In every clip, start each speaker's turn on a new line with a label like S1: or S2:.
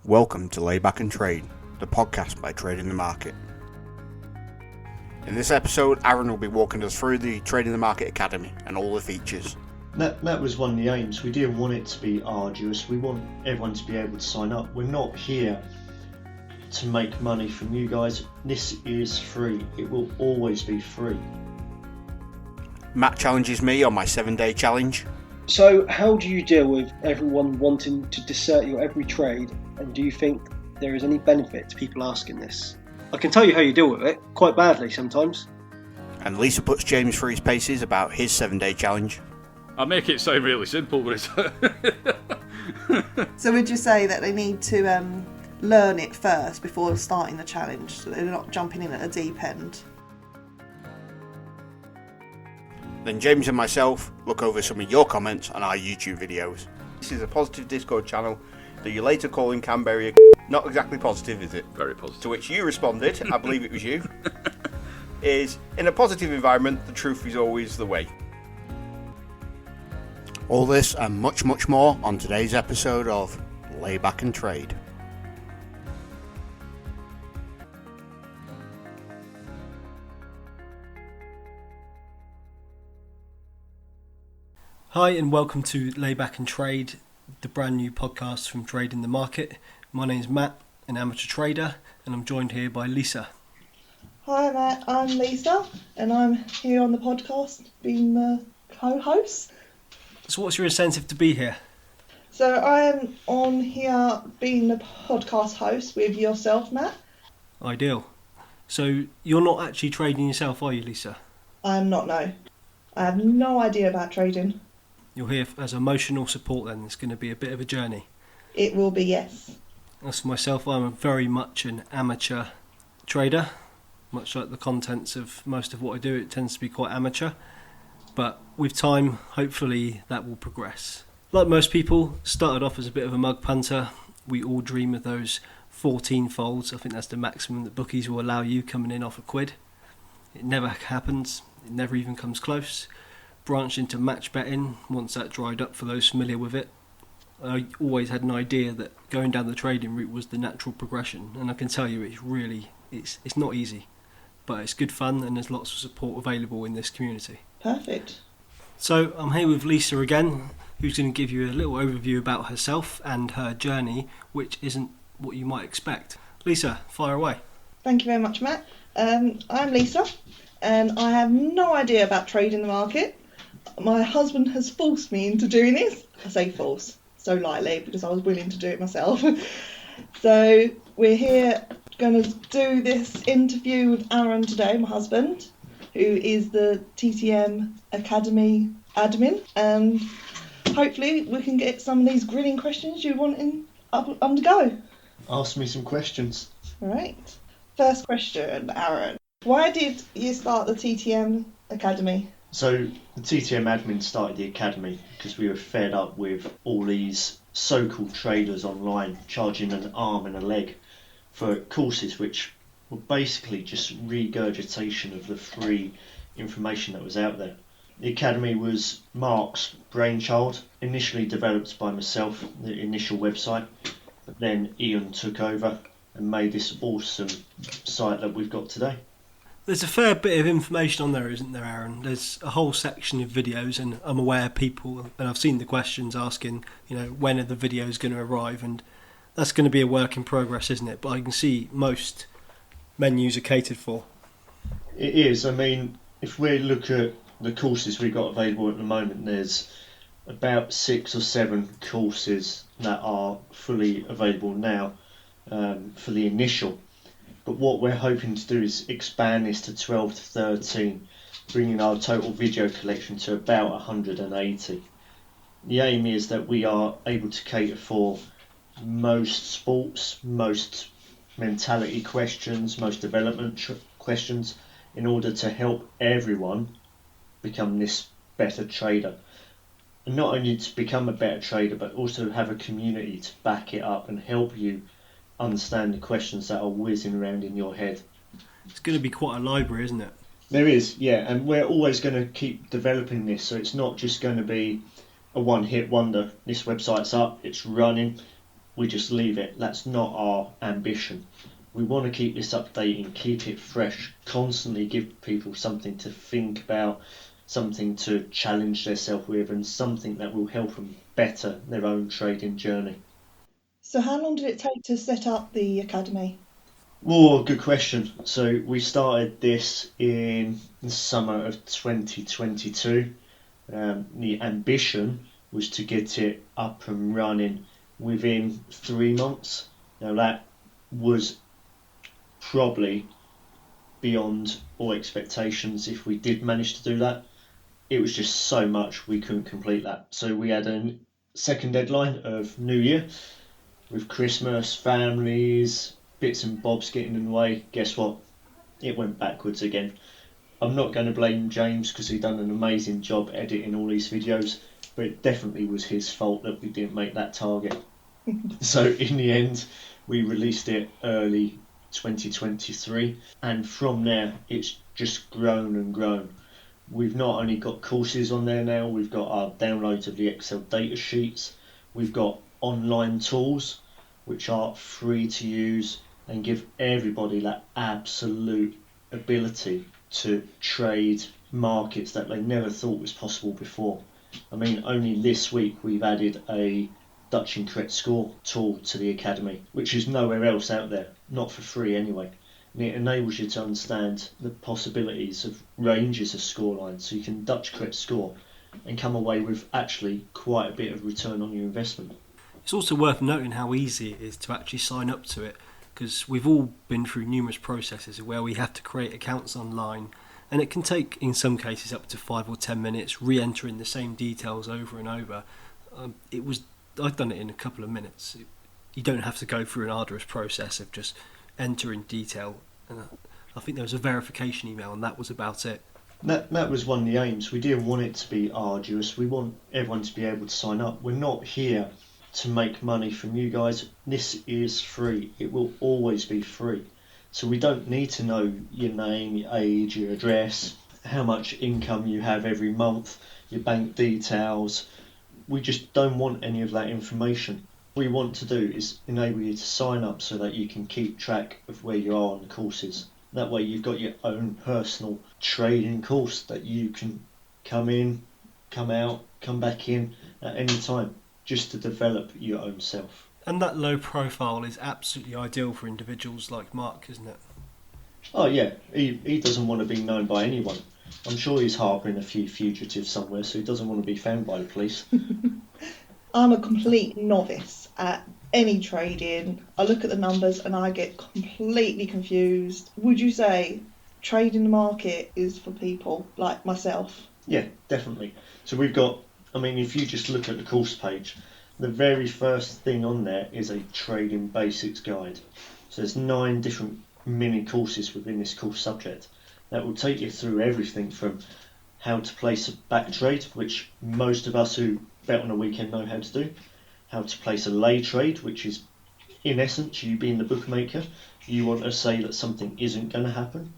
S1: Welcome to Lay Back and Trade, the podcast by Trade in the Market. In this episode, Aaron will be walking us through the Trade in the Market Academy and all the features.
S2: That was one of the aims. We didn't want it to be arduous. We want everyone to be able to sign up. We're not here to make money from you guys. This is free. It will always be free.
S1: Matt challenges me on my 7-day challenge.
S3: So how do you deal with everyone wanting to dissert your every trade, and do you think there is any benefit to people asking this? I can tell you how you deal with it, quite badly sometimes.
S1: And Lisa puts James through his paces about his 7-day challenge.
S4: I make it sound really simple, but it's...
S5: So would you say that they need to learn it first before starting the challenge, so they're not jumping in at a deep end?
S1: Then James and myself look over some of your comments on our YouTube videos. This is a positive Discord channel that you later call in Canberra. Not exactly positive, is it?
S4: Very positive.
S1: To which you responded, I believe it was you, is in a positive environment, the truth is always the way. All this and much, much more on today's episode of Lay Back and Trade.
S3: Hi and welcome to Lay Back and Trade, the brand new podcast from Trade in the Market. My name is Matt, an amateur trader, and I'm joined here by Lisa.
S5: Hi Matt, I'm Lisa and I'm here on the podcast being the co-host.
S3: So what's your incentive to be here?
S5: So I am on here being the podcast host with yourself, Matt.
S3: Ideal. So you're not actually trading yourself, are you, Lisa?
S5: I'm not, no. I have no idea about trading.
S3: You're here as emotional support then. It's going to be a bit of a journey.
S5: It will be, yes.
S3: As for myself, I'm very much an amateur trader. Much like the contents of most of what I do, it tends to be quite amateur. But with time, hopefully that will progress. Like most people, started off as a bit of a mug punter. We all dream of those 14 folds. I think that's the maximum that bookies will allow you coming in off a quid. It never happens. It never even comes close. Branched into match betting once that dried up for those familiar with it. I always had an idea that going down the trading route was the natural progression, and I can tell you it's not easy, but it's good fun and there's lots of support available in this community.
S5: Perfect.
S3: So I'm here with Lisa again, who's going to give you a little overview about herself and her journey, which isn't what you might expect. Lisa, fire away.
S5: Thank you very much, Matt. I'm Lisa and I have no idea about trading the market. My husband has forced me into doing this. I say force so lightly because I was willing to do it myself. So we're here going to do this interview with Aaron today, my husband, who is the TTM Academy admin, and hopefully we can get some of these grilling questions you want up to go.
S2: Ask me some questions.
S5: Right. First question, Aaron. Why did you start the TTM Academy?
S2: So the TTM admin started the academy because we were fed up with all these so-called traders online charging an arm and a leg for courses which were basically just regurgitation of the free information that was out there. The academy was Mark's brainchild, initially developed by myself, the initial website, but then Ian took over and made this awesome site that we've got today.
S3: There's a fair bit of information on there, isn't there, Aaron? There's a whole section of videos, and I'm aware people, and I've seen the questions asking, when are the videos going to arrive, and that's going to be a work in progress, isn't it? But I can see most menus are catered for.
S2: It is. I mean, if we look at the courses we've got available at the moment, there's about 6 or 7 courses that are fully available now for the initial. But what we're hoping to do is expand this to 12 to 13, bringing our total video collection to about 180. The aim is that we are able to cater for most sports, most mentality questions, most development questions, in order to help everyone become this better trader. And not only to become a better trader, but also have a community to back it up and help you understand the questions that are whizzing around in your head.
S3: It's going to be quite a library, isn't it?
S2: There is, yeah, and we're always going to keep developing this, so it's not just going to be a one-hit wonder. This website's up, it's running, we just leave it. That's not our ambition. We want to keep this updating, keep it fresh, constantly give people something to think about, something to challenge themselves with, and something that will help them better their own trading journey.
S5: So how long did it take to set up the academy?
S2: Oh, good question. So we started this in the summer of 2022. The ambition was to get it up and running within 3 months. Now that was probably beyond all expectations if we did manage to do that. It was just so much we couldn't complete that. So we had a second deadline of New Year with Christmas, families, bits and bobs getting in the way. Guess what? It went backwards again. I'm not going to blame James because he done an amazing job editing all these videos, but it definitely was his fault that we didn't make that target. So in the end, we released it early 2023, and from there it's just grown and grown. We've not only got courses on there now, we've got our downloads of the Excel data sheets, we've got online tools which are free to use and give everybody that absolute ability to trade markets that they never thought was possible before. I mean, only this week we've added a Dutch incorrect score tool to the academy, which is nowhere else out there, not for free anyway. And it enables you to understand the possibilities of ranges of score lines, so you can Dutch correct score and come away with actually quite a bit of return on your investment.
S3: It's also worth noting how easy it is to actually sign up to it, because we've all been through numerous processes where we have to create accounts online, and it can take in some cases up to 5 or 10 minutes re-entering the same details over and over. I've done it in a couple of minutes. You don't have to go through an arduous process of just entering detail, and I think there was a verification email and that was about it.
S2: That was one of the aims. We didn't want it to be arduous. We want everyone to be able to sign up. We're not here to make money from you guys. This is free. It will always be free. So we don't need to know your name, your age, your address, how much income you have every month, your bank details. We just don't want any of that information. What we want to do is enable you to sign up so that you can keep track of where you are on the courses. That way you've got your own personal trading course that you can come in, come out, come back in at any time, just to develop your own self.
S3: And that low profile is absolutely ideal for individuals like Mark, isn't it?
S2: Oh yeah, he doesn't want to be known by anyone. I'm sure he's harbouring a few fugitives somewhere, so he doesn't want to be found by the police.
S5: I'm a complete novice at any trading. I look at the numbers and I get completely confused. Would you say trading the market is for people like myself?
S2: Yeah, definitely. So we've got, I mean, if you just look at the course page, the very first thing on there is a trading basics guide. So there's 9 different mini courses within this course subject that will take you through everything from how to place a back trade, which most of us who bet on a weekend know how to do, how to place a lay trade, which is in essence you being the bookmaker, you want to say that something isn't going to happen,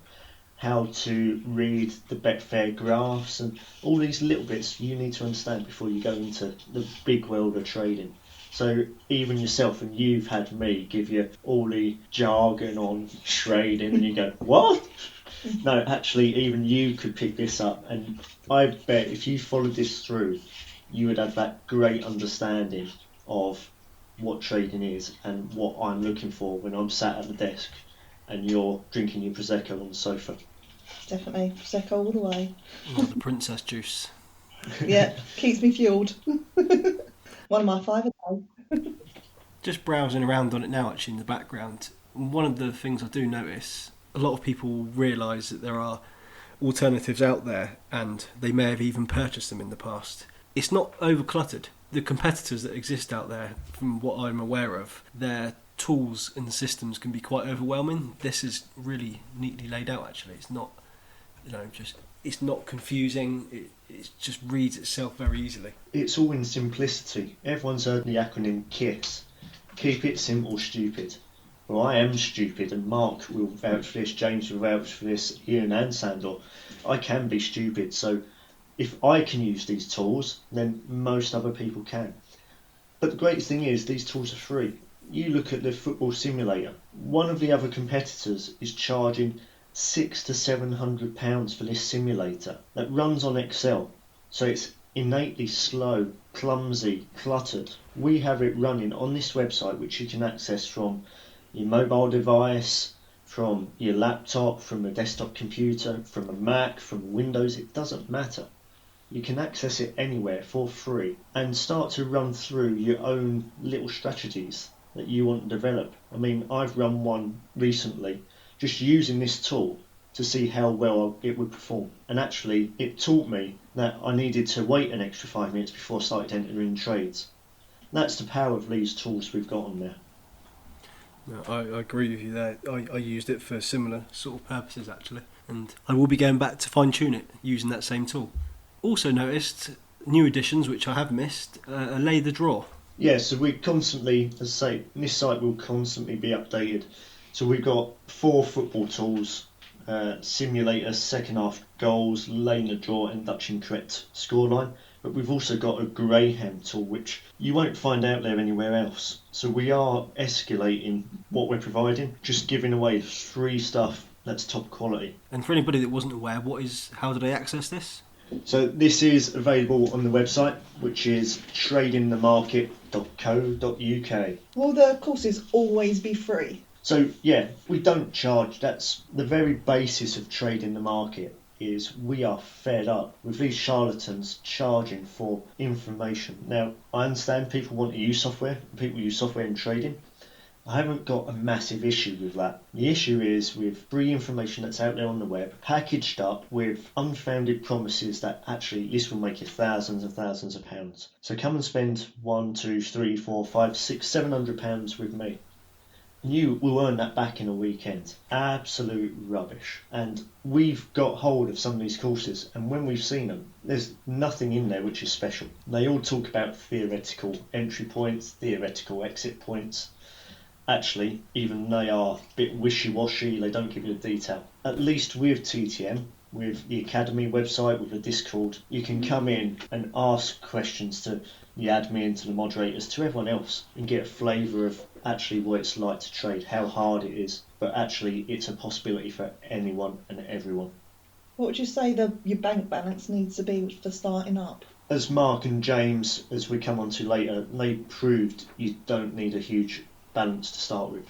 S2: how to read the Betfair graphs, and all these little bits you need to understand before you go into the big world of trading. So even yourself, and you've had me give you all the jargon on trading and you go, what? No, actually even you could pick this up, and I bet if you followed this through you would have that great understanding of what trading is and what I'm looking for when I'm sat at the desk and you're drinking your Prosecco on the sofa.
S5: Definitely, Prosecco all the way.
S3: Or the princess juice.
S5: Yeah, keeps me fueled. One of my 5 a day.
S3: Just browsing around on it now actually in the background, one of the things I do notice, a lot of people realise that there are alternatives out there and they may have even purchased them in the past. It's not over-cluttered. The competitors that exist out there, from what I'm aware of, their tools and systems can be quite overwhelming. This is really neatly laid out actually. It's not, it's not confusing. It just reads itself very easily.
S2: It's all in simplicity. Everyone's heard the acronym KISS. Keep it simple, stupid. Well, I am stupid, and Mark will vouch for this, James will vouch for this, Ian and Sandor. I can be stupid, so if I can use these tools, then most other people can. But the greatest thing is these tools are free. you look at the football simulator. One of the other competitors is charging £600 to £700 for this simulator that runs on Excel. So it's innately slow, clumsy, cluttered. We have it running on this website, which you can access from your mobile device, from your laptop, from a desktop computer, from a Mac, from Windows. It doesn't matter. You can access it anywhere for free and start to run through your own little strategies that you want to develop. I mean, I've run one recently just using this tool to see how well it would perform. And actually, it taught me that I needed to wait an extra 5 minutes before I started entering trades. That's the power of these tools we've got on there.
S3: No, I agree with you there. I used it for similar sort of purposes actually, and I will be going back to fine tune it using that same tool. Also noticed new additions which I have missed, lay the draw.
S2: Yeah, so we constantly, as I say, this site will constantly be updated. So we've got 4 football tools, simulator, second half goals, laying the draw and Dutch incorrect scoreline. But we've also got a Graham tool which you won't find out there anywhere else. So we are escalating what we're providing, just giving away free stuff that's top quality.
S3: And for anybody that wasn't aware, how do they access this?
S2: So this is available on the website, which is tradingthemarket.co.uk.
S5: Will the courses always be free?
S2: So yeah, we don't charge. That's the very basis of trading the market. Is we are fed up with these charlatans charging for information. Now, I understand people want to use software, people use software in trading. I haven't got a massive issue with that. The issue is with free information that's out there on the web, packaged up with unfounded promises that actually this will make you thousands and thousands of pounds. So come and spend £1, £2, £3, £4, £5, £6, £700 with me. You will earn that back in a weekend. Absolute rubbish. And we've got hold of some of these courses, and when we've seen them, there's nothing in there which is special. They all talk about theoretical entry points, theoretical exit points. Actually, even they are a bit wishy-washy, they don't give you the detail. At least with TTM, with the Academy website, with the Discord, you can come in and ask questions to the admin, to the moderators, to everyone else, and get a flavour of actually what it's like to trade, how hard it is. But actually, it's a possibility for anyone and everyone.
S5: What would you say your bank balance needs to be for starting up?
S2: As Mark and James, as we come on to later, they proved you don't need a huge balance to start with.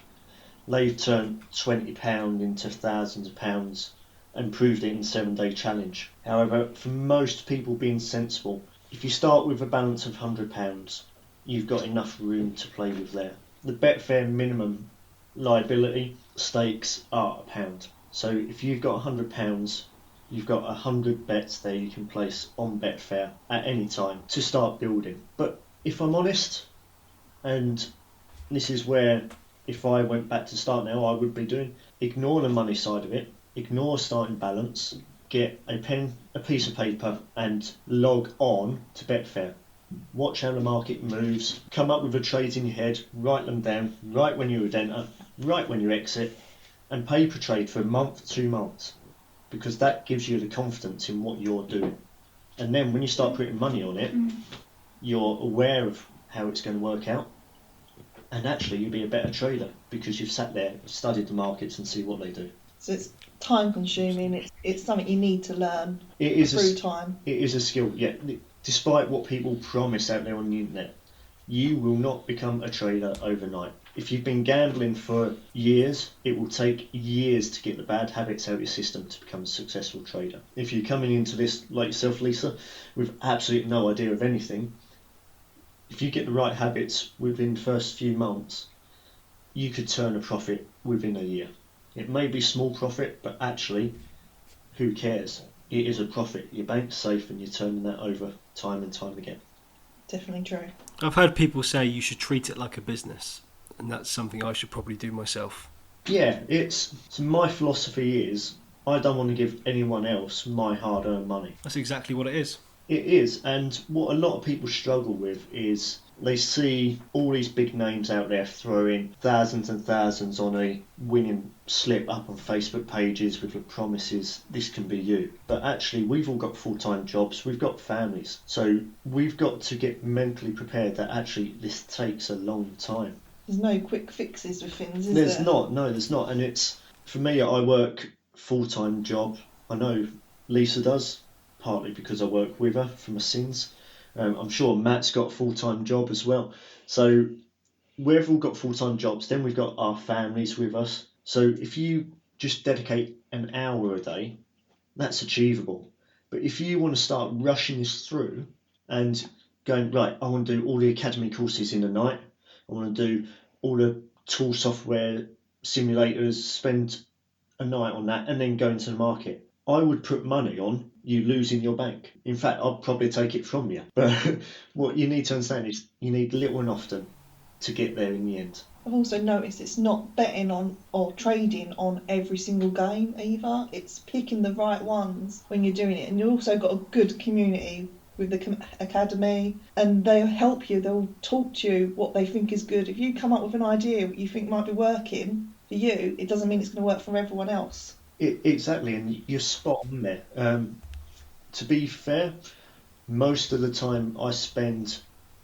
S2: They've turned £20 into thousands of pounds and proved it in the 7-day challenge. However, for most people being sensible, if you start with a balance of £100, you've got enough room to play with there. The Betfair minimum liability stakes are £1. So if you've got £100, you've got 100 bets there you can place on Betfair at any time to start building. But if I'm honest, and this is where if I went back to start now I would be doing, ignore the money side of it, ignore starting balance, get a pen, a piece of paper and log on to Betfair. Watch how the market moves, come up with the trades in your head, write them down, write when you would enter, write when you exit, and paper trade for a month, 2 months, because that gives you the confidence in what you're doing. And then when you start putting money on it, you're aware of how it's going to work out, and actually you'll be a better trader because you've sat there, studied the markets and see what they do.
S5: So it's time consuming, it's something you need to learn through time.
S2: It is a skill, yeah. Despite what people promise out there on the internet, you will not become a trader overnight. If you've been gambling for years, it will take years to get the bad habits out of your system to become a successful trader. If you're coming into this, like yourself, Lisa, with absolutely no idea of anything, if you get the right habits within the first few months, you could turn a profit within a year. It may be small profit, but actually, who cares? It is a profit. Your bank's safe and you're turning that over time and time again.
S5: Definitely true.
S3: I've heard people say you should treat it like a business, and that's something I should probably do myself.
S2: Yeah, so my philosophy is I don't want to give anyone else my hard-earned money.
S3: That's exactly what it is.
S2: It is, and what a lot of people struggle with is they see all these big names out there throwing thousands and thousands on a winning slip up on Facebook pages with the promises, this can be you. But actually, we've all got full-time jobs, we've got families. So we've got to get mentally prepared that actually this takes a long time.
S5: There's no quick fixes with things, is
S2: There's
S5: there?
S2: not, no, there's not. And it's, for me, I work full-time job. I know Lisa does, partly because I work with her for my sins. I'm sure Matt's got a full-time job as well. So we've all got full-time jobs. Then we've got our families with us. So if you just dedicate an hour a day, that's achievable. But if you want to start rushing this through and going, right, I want to do all the academy courses in a night, I want to do all the tool software simulators, spend a night on that, and then go into the market, I would put money on you losing your bank. In fact, I'd probably take it from you. But what you need to understand is you need little and often to get there in the end.
S5: I've also noticed it's not betting on or trading on every single game either. It's picking the right ones when you're doing it, and you've also got a good community with the academy, and they'll help you. They'll talk to you what they think is good. If you come up with an idea what you think might be working for you, it doesn't mean it's going to work for everyone else.
S2: Exactly, and you're spot on there. To be fair, most of the time I spend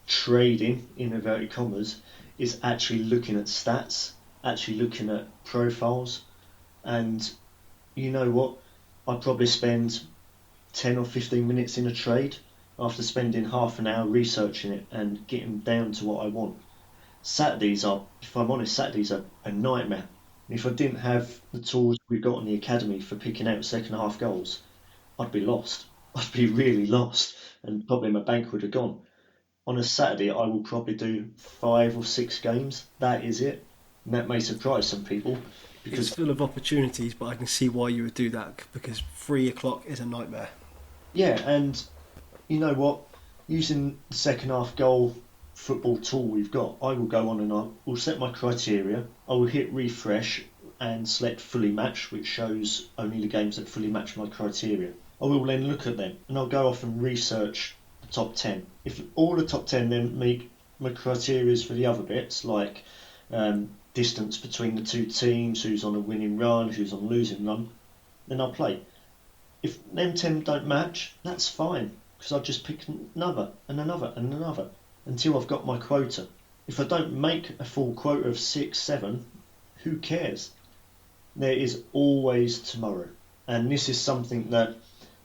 S2: trading, in inverted commas, is actually looking at stats, actually looking at profiles, and you know what? I probably spend 10 or 15 minutes in a trade after spending half an hour researching it and getting down to what I want. Saturdays are, if I'm honest, Saturdays are a nightmare. If I didn't have the tools we've got in the academy for picking out second half goals, I'd be lost. I'd be really lost, and probably my bank would have gone. On a Saturday, I will probably do 5 or 6 games. That is it. And that may surprise some people.
S3: It's full of opportunities, but I can see why you would do that, because 3 o'clock is a nightmare.
S2: Yeah, and you know what? Using the second half goal football tool we've got, I will go on and I will set my criteria. I will hit refresh and select fully match, which shows only the games that fully match my criteria. I will then look at them and I'll go off and research the top 10. If all the top 10 then meet my criteria for the other bits, like distance between the two teams, who's on a winning run, who's on a losing run, then I'll play. If them 10 don't match, that's fine, because I'll just pick another and another and another until I've got my quota. If I don't make a full quota of 6, 7, who cares? There is always tomorrow. And this is something that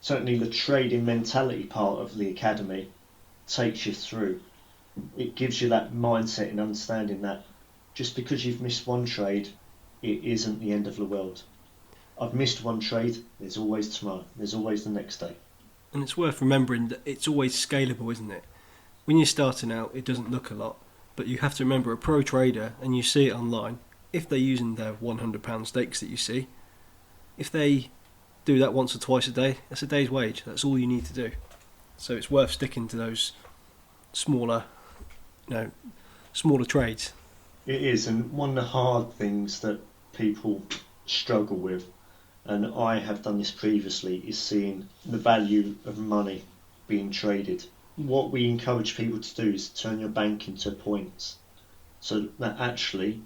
S2: certainly the trading mentality part of the academy takes you through. It gives you that mindset and understanding that just because you've missed one trade, it isn't the end of the world. I've missed one trade, there's always tomorrow, there's always the next day.
S3: And it's worth remembering that it's always scalable, isn't it? When you're starting out, it doesn't look a lot, but you have to remember a pro trader, and you see it online, if they're using their £100 stakes that you see, if they do that once or twice a day, that's a day's wage. That's all you need to do. So it's worth sticking to those smaller trades.
S2: It is, and one of the hard things that people struggle with, and I have done this previously, is seeing the value of money being traded. What we encourage people to do is turn your bank into points, so that actually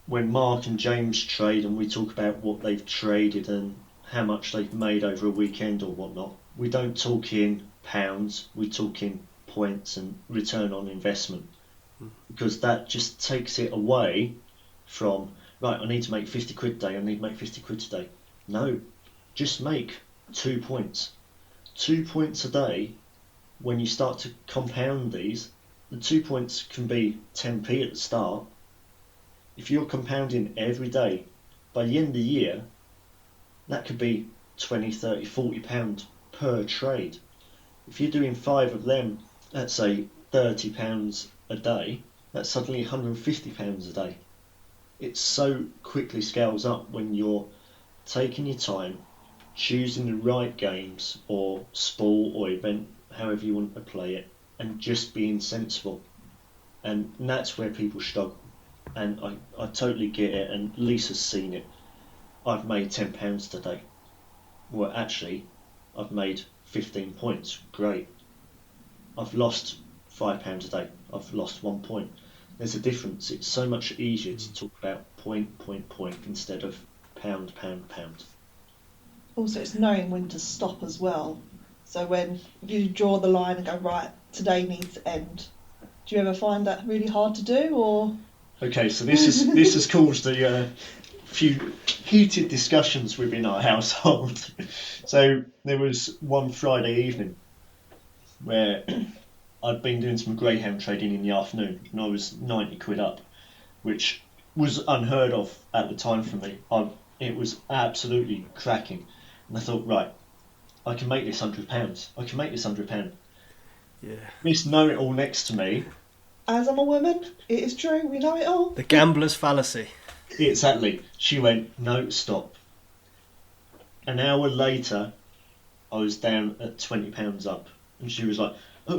S2: when Mark and James trade and we talk about what they've traded and how much they've made over a weekend or whatnot, we don't talk in pounds, we talk in points and return on investment, because that just takes it away from, right, I need to make 50 quid a day, I need to make 50 quid a day. No, just make 2 points. 2 points a day. When you start to compound these, the 2 points can be 10p at the start. If you're compounding every day, by the end of the year, that could be 20, 30, 40 pounds per trade. If you're doing 5 of them, let's say 30 pounds a day, that's suddenly 150 pounds a day. It so quickly scales up when you're taking your time, choosing the right games or sport or event, however you want to play it, and just being sensible. And that's where people struggle. And I totally get it, and Lisa's seen it. I've made £10 today. Well, actually, I've made 15 points. Great. I've lost £5 a day. I've lost 1 point. There's a difference. It's so much easier to talk about point instead of pound.
S5: Also, it's knowing when to stop as well. So when you draw the line and go, right, today needs to end. Do you ever find that really hard to do, or?
S2: Okay, so this has caused a few heated discussions within our household. So there was one Friday evening where I'd been doing some greyhound trading in the afternoon, and I was 90 quid up, which was unheard of at the time for me. It was absolutely cracking, and I thought, right, I can make this £100. I can make this £100.
S3: Yeah.
S2: Miss Know-It-all next to me.
S5: As I'm a woman, it is true, we know it all.
S3: The gambler's fallacy.
S2: Exactly. She went, no, stop. An hour later, I was down at £20 up, and she was like, oh,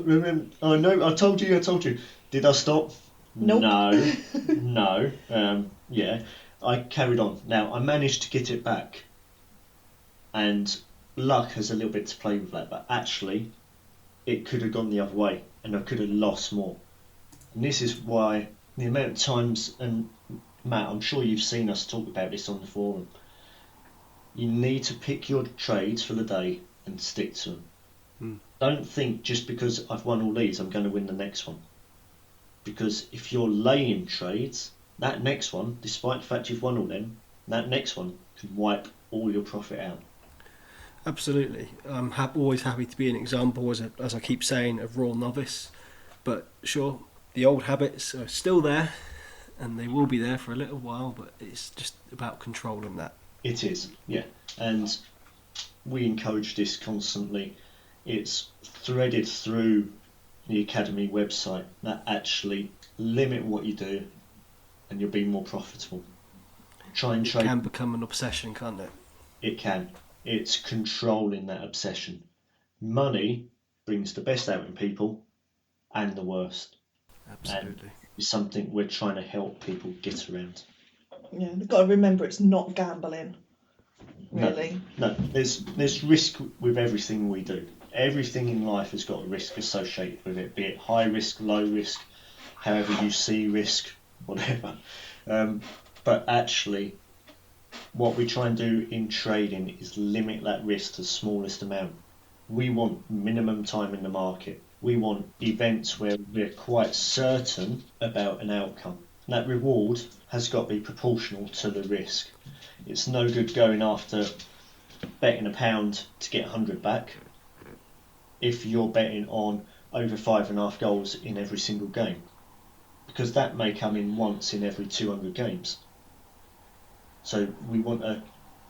S2: no, I told you. Did I stop?
S5: Nope.
S2: No. Yeah. I carried on. Now, I managed to get it back, and luck has a little bit to play with that, but actually, it could have gone the other way, and I could have lost more. And this is why the amount of times, and Matt, I'm sure you've seen us talk about this on the forum, you need to pick your trades for the day and stick to them. Don't think just because I've won all these, I'm going to win the next one. Because if you're laying trades, that next one, despite the fact you've won all them, that next one can wipe all your profit out.
S3: Absolutely. I'm always happy to be an example, as I keep saying, of raw novice. But sure, the old habits are still there, and they will be there for a little while, but it's just about controlling that.
S2: It is, yeah. And we encourage this constantly. It's threaded through the Academy website that actually limit what you do and you'll be more profitable. Try and trade.
S3: It can become an obsession, can't it?
S2: It can. It's controlling that obsession. Money brings the best out in people and the worst.
S3: Absolutely.
S2: And it's something we're trying to help people get around.
S5: Yeah, they've got to remember it's not gambling, really.
S2: No, there's risk with everything we do. Everything in life has got a risk associated with it, be it high risk, low risk, however you see risk, whatever. But actually, what we try and do in trading is limit that risk to the smallest amount. We want minimum time in the market. We want events where we're quite certain about an outcome. That reward has got to be proportional to the risk. It's no good going after betting £1 to get 100 back if you're betting on over 5.5 goals in every single game, because that may come in once in every 200 games. So we want to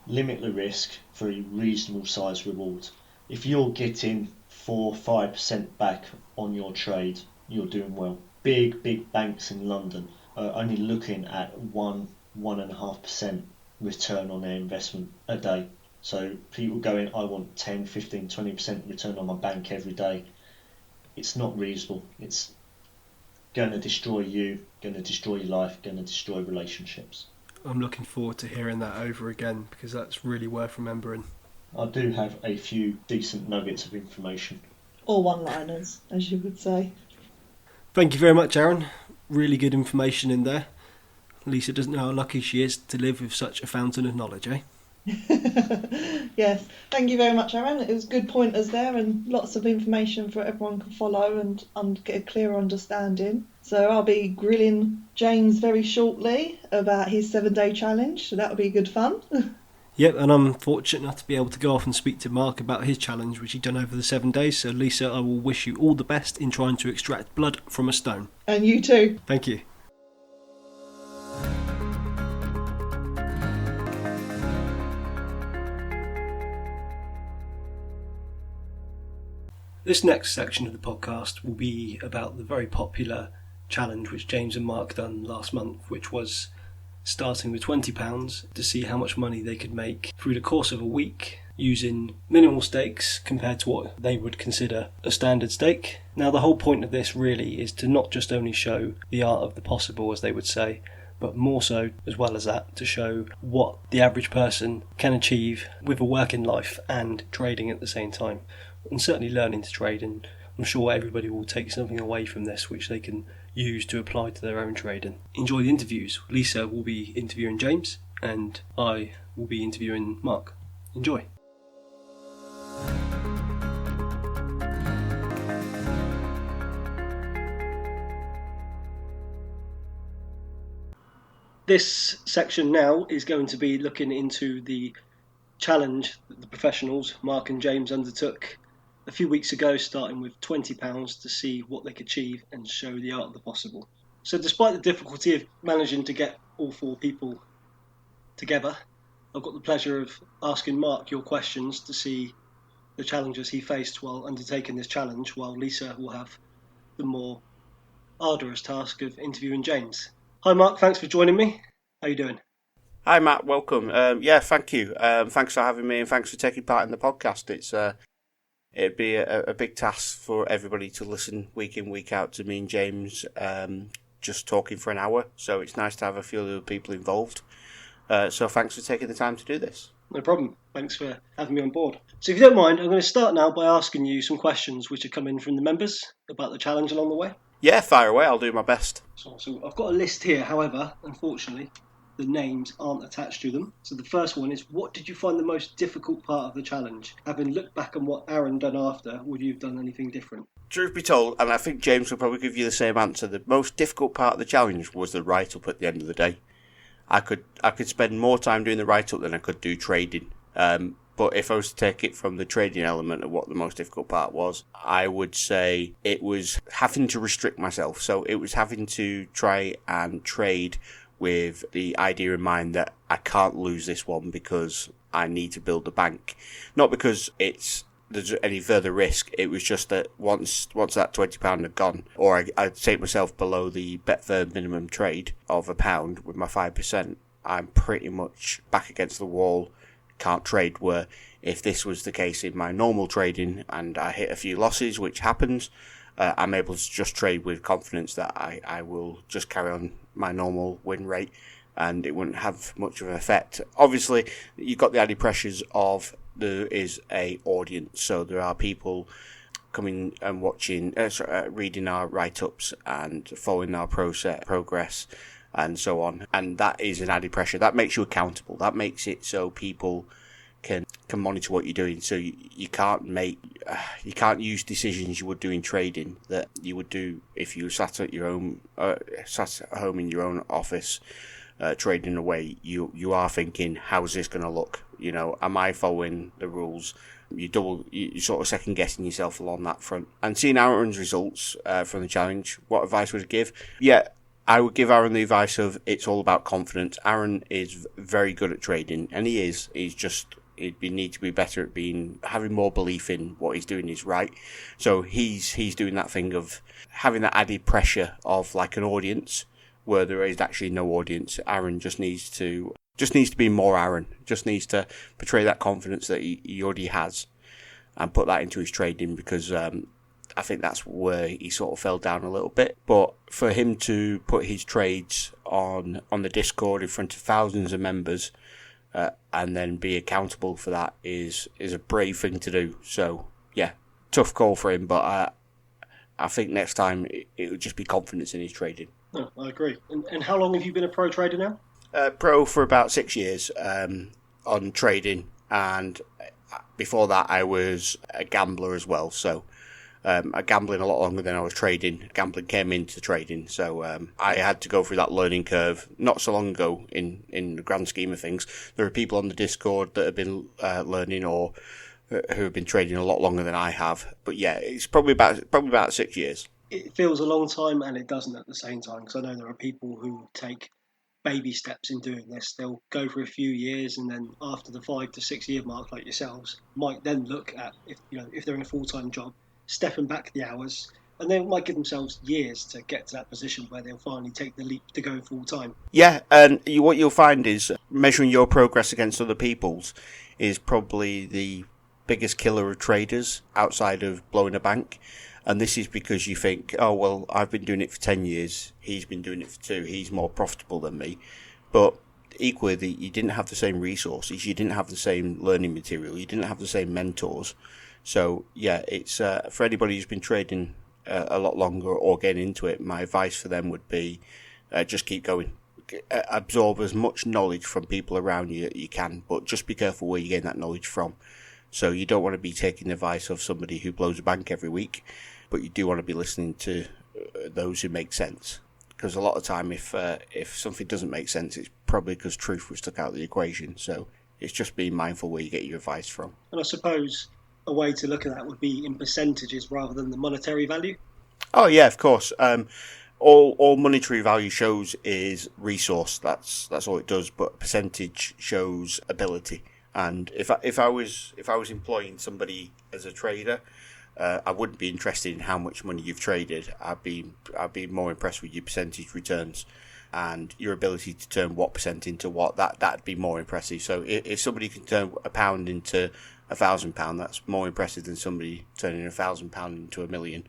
S2: limit the risk for a reasonable size reward. If you're getting 4-5% back on your trade, you're doing well. Big banks in London are only looking at 1.5% return on their investment a day. So people going, I want 10, 15, 20% return on my bank every day. It's not reasonable. It's going to destroy you, going to destroy your life, going to destroy relationships.
S3: I'm looking forward to hearing that over again, because that's really worth remembering.
S2: I do have a few decent nuggets of information.
S5: Or one-liners, as you would say.
S3: Thank you very much, Aaron. Really good information in there. Lisa doesn't know how lucky she is to live with such a fountain of knowledge, eh?
S5: Yes, thank you very much, Aaron. It was good pointers there and lots of information for everyone can follow and get a clearer understanding. So I'll be grilling James very shortly about his 7-day challenge, so that'll be good fun.
S3: Yep, and I'm fortunate enough to be able to go off and speak to Mark about his challenge, which he's done over the 7 days. So Lisa, I will wish you all the best in trying to extract blood from a stone.
S5: And you too.
S3: Thank you. This next section of the podcast will be about the very popular challenge which James and Mark done last month, which was starting with £20 to see how much money they could make through the course of a week using minimal stakes compared to what they would consider a standard stake. Now, the whole point of this really is to not just only show the art of the possible, as they would say, but more so, as well as that, to show what the average person can achieve with a working life and trading at the same time. And certainly learning to trade, and I'm sure everybody will take something away from this which they can use to apply to their own trading. Enjoy the interviews. Lisa will be interviewing James and I will be interviewing Mark. Enjoy. This section now is going to be looking into the challenge that the professionals, Mark and James, undertook a few weeks ago, starting with £20 to see what they could achieve and show the art of the possible. So despite the difficulty of managing to get all 4 people together, I've got the pleasure of asking Mark your questions to see the challenges he faced while undertaking this challenge, while Lisa will have the more arduous task of interviewing James. Hi Mark, thanks for joining me. How are you doing?
S1: Hi Matt, welcome. Thank you. Thanks for having me and thanks for taking part in the podcast. It'd be a big task for everybody to listen week in, week out to me and James just talking for an hour. So it's nice to have a few other people involved. So thanks for taking the time to do this.
S3: No problem. Thanks for having me on board. So if you don't mind, I'm going to start now by asking you some questions which are coming from the members about the challenge along the way.
S1: Yeah, fire away. I'll do my best.
S3: So I've got a list here. However, unfortunately, the names aren't attached to them. So the first one is, what did you find the most difficult part of the challenge? Having looked back on what Aaron done after, would you have done anything different?
S1: Truth be told, and I think James will probably give you the same answer, the most difficult part of the challenge was the write-up at the end of the day. I could spend more time doing the write-up than I could do trading. But if I was to take it from the trading element of what the most difficult part was, I would say it was having to restrict myself. So it was having to try and trade with the idea in mind that I can't lose this one because I need to build a bank. Not because there's any further risk. It was just that once that £20 had gone, or I'd take myself below the Betfair minimum trade of £1 with my 5%, I'm pretty much back against the wall, can't trade. Where if this was the case in my normal trading and I hit a few losses, which happens, I'm able to just trade with confidence that I will just carry on my normal win rate and it wouldn't have much of an effect. Obviously, you've got the added pressures of there is a audience, so there are people coming and watching, reading our write-ups and following our progress and so on, and that is an added pressure. That makes you accountable. That makes it so people can monitor what you're doing. So you can't use decisions you would do in trading that you would do if you sat at home in your own office trading away. You are thinking, how's this going to look? You know, am I following the rules? You sort of second guessing yourself along that front. And seeing Aaron's results from the challenge, what advice would you give? Yeah, I would give Aaron the advice of it's all about confidence. Aaron is very good at trading, and he is. He'd need to be better at having more belief in what he's doing is right. So he's doing that thing of having that added pressure of like an audience where there is actually no audience. Aaron just needs to be more Aaron. Just needs to portray that confidence that he already has and put that into his trading, because I think that's where he sort of fell down a little bit. But for him to put his trades on the Discord in front of thousands of members and then be accountable for that is a brave thing to do. So yeah, tough call for him, but I think next time it would just be confidence in his trading.
S3: Oh, I agree. And how long have you been a pro trader now?
S1: Pro for about 6 years on trading, and before that I was a gambler as well. So gambling a lot longer than I was trading. Gambling came into trading, so I had to go through that learning curve not so long ago in the grand scheme of things. There are people on the Discord that have been learning or who have been trading a lot longer than I have. But yeah, it's probably about 6 years.
S3: It feels a long time and it doesn't at the same time, because I know there are people who take baby steps in doing this. They'll go for a few years, and then after the 5 to 6 year mark, like yourselves, might then look at if they're in a full-time job, stepping back the hours, and they might give themselves years to get to that position where they'll finally take the leap to go full-time.
S1: Yeah, and what you'll find is measuring your progress against other people's is probably the biggest killer of traders outside of blowing a bank. And this is because you think, oh, well, I've been doing it for 10 years. He's been doing it for 2. He's more profitable than me. But equally, you didn't have the same resources. You didn't have the same learning material. You didn't have the same mentors. So, yeah, it's for anybody who's been trading a lot longer or getting into it, my advice for them would be just keep going. Absorb as much knowledge from people around you that you can, but just be careful where you get that knowledge from. So you don't want to be taking the advice of somebody who blows a bank every week, but you do want to be listening to those who make sense. because a lot of the time if something doesn't make sense, it's probably because truth was took out of the equation. So it's just being mindful where you get your advice from.
S6: And I suppose a way to look at that would be in percentages rather than the monetary value.
S1: Oh yeah, of course. All monetary value shows is resource. That's all it does. But percentage shows ability. And if I was employing somebody as a trader, I wouldn't be interested in how much money you've traded. I'd be more impressed with your percentage returns and your ability to turn what percent into what. That'd be more impressive. So if somebody can turn £1 into £1,000, that's more impressive than somebody turning £1,000 into £1 million.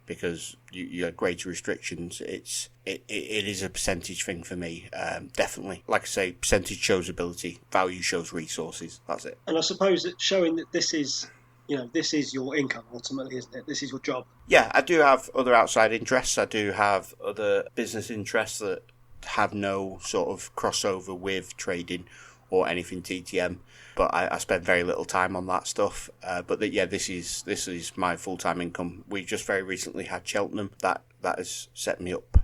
S1: Because you have greater restrictions. It is a percentage thing for me, definitely. Like I say, percentage shows ability, value shows resources. That's it.
S6: And I suppose that showing that this is your income ultimately, isn't it? This is your job.
S1: Yeah, I do have other outside interests. I do have other business interests that have no sort of crossover with trading or anything TTM. But I spend very little time on that stuff. This is my full-time income. We just very recently had Cheltenham. That has set me up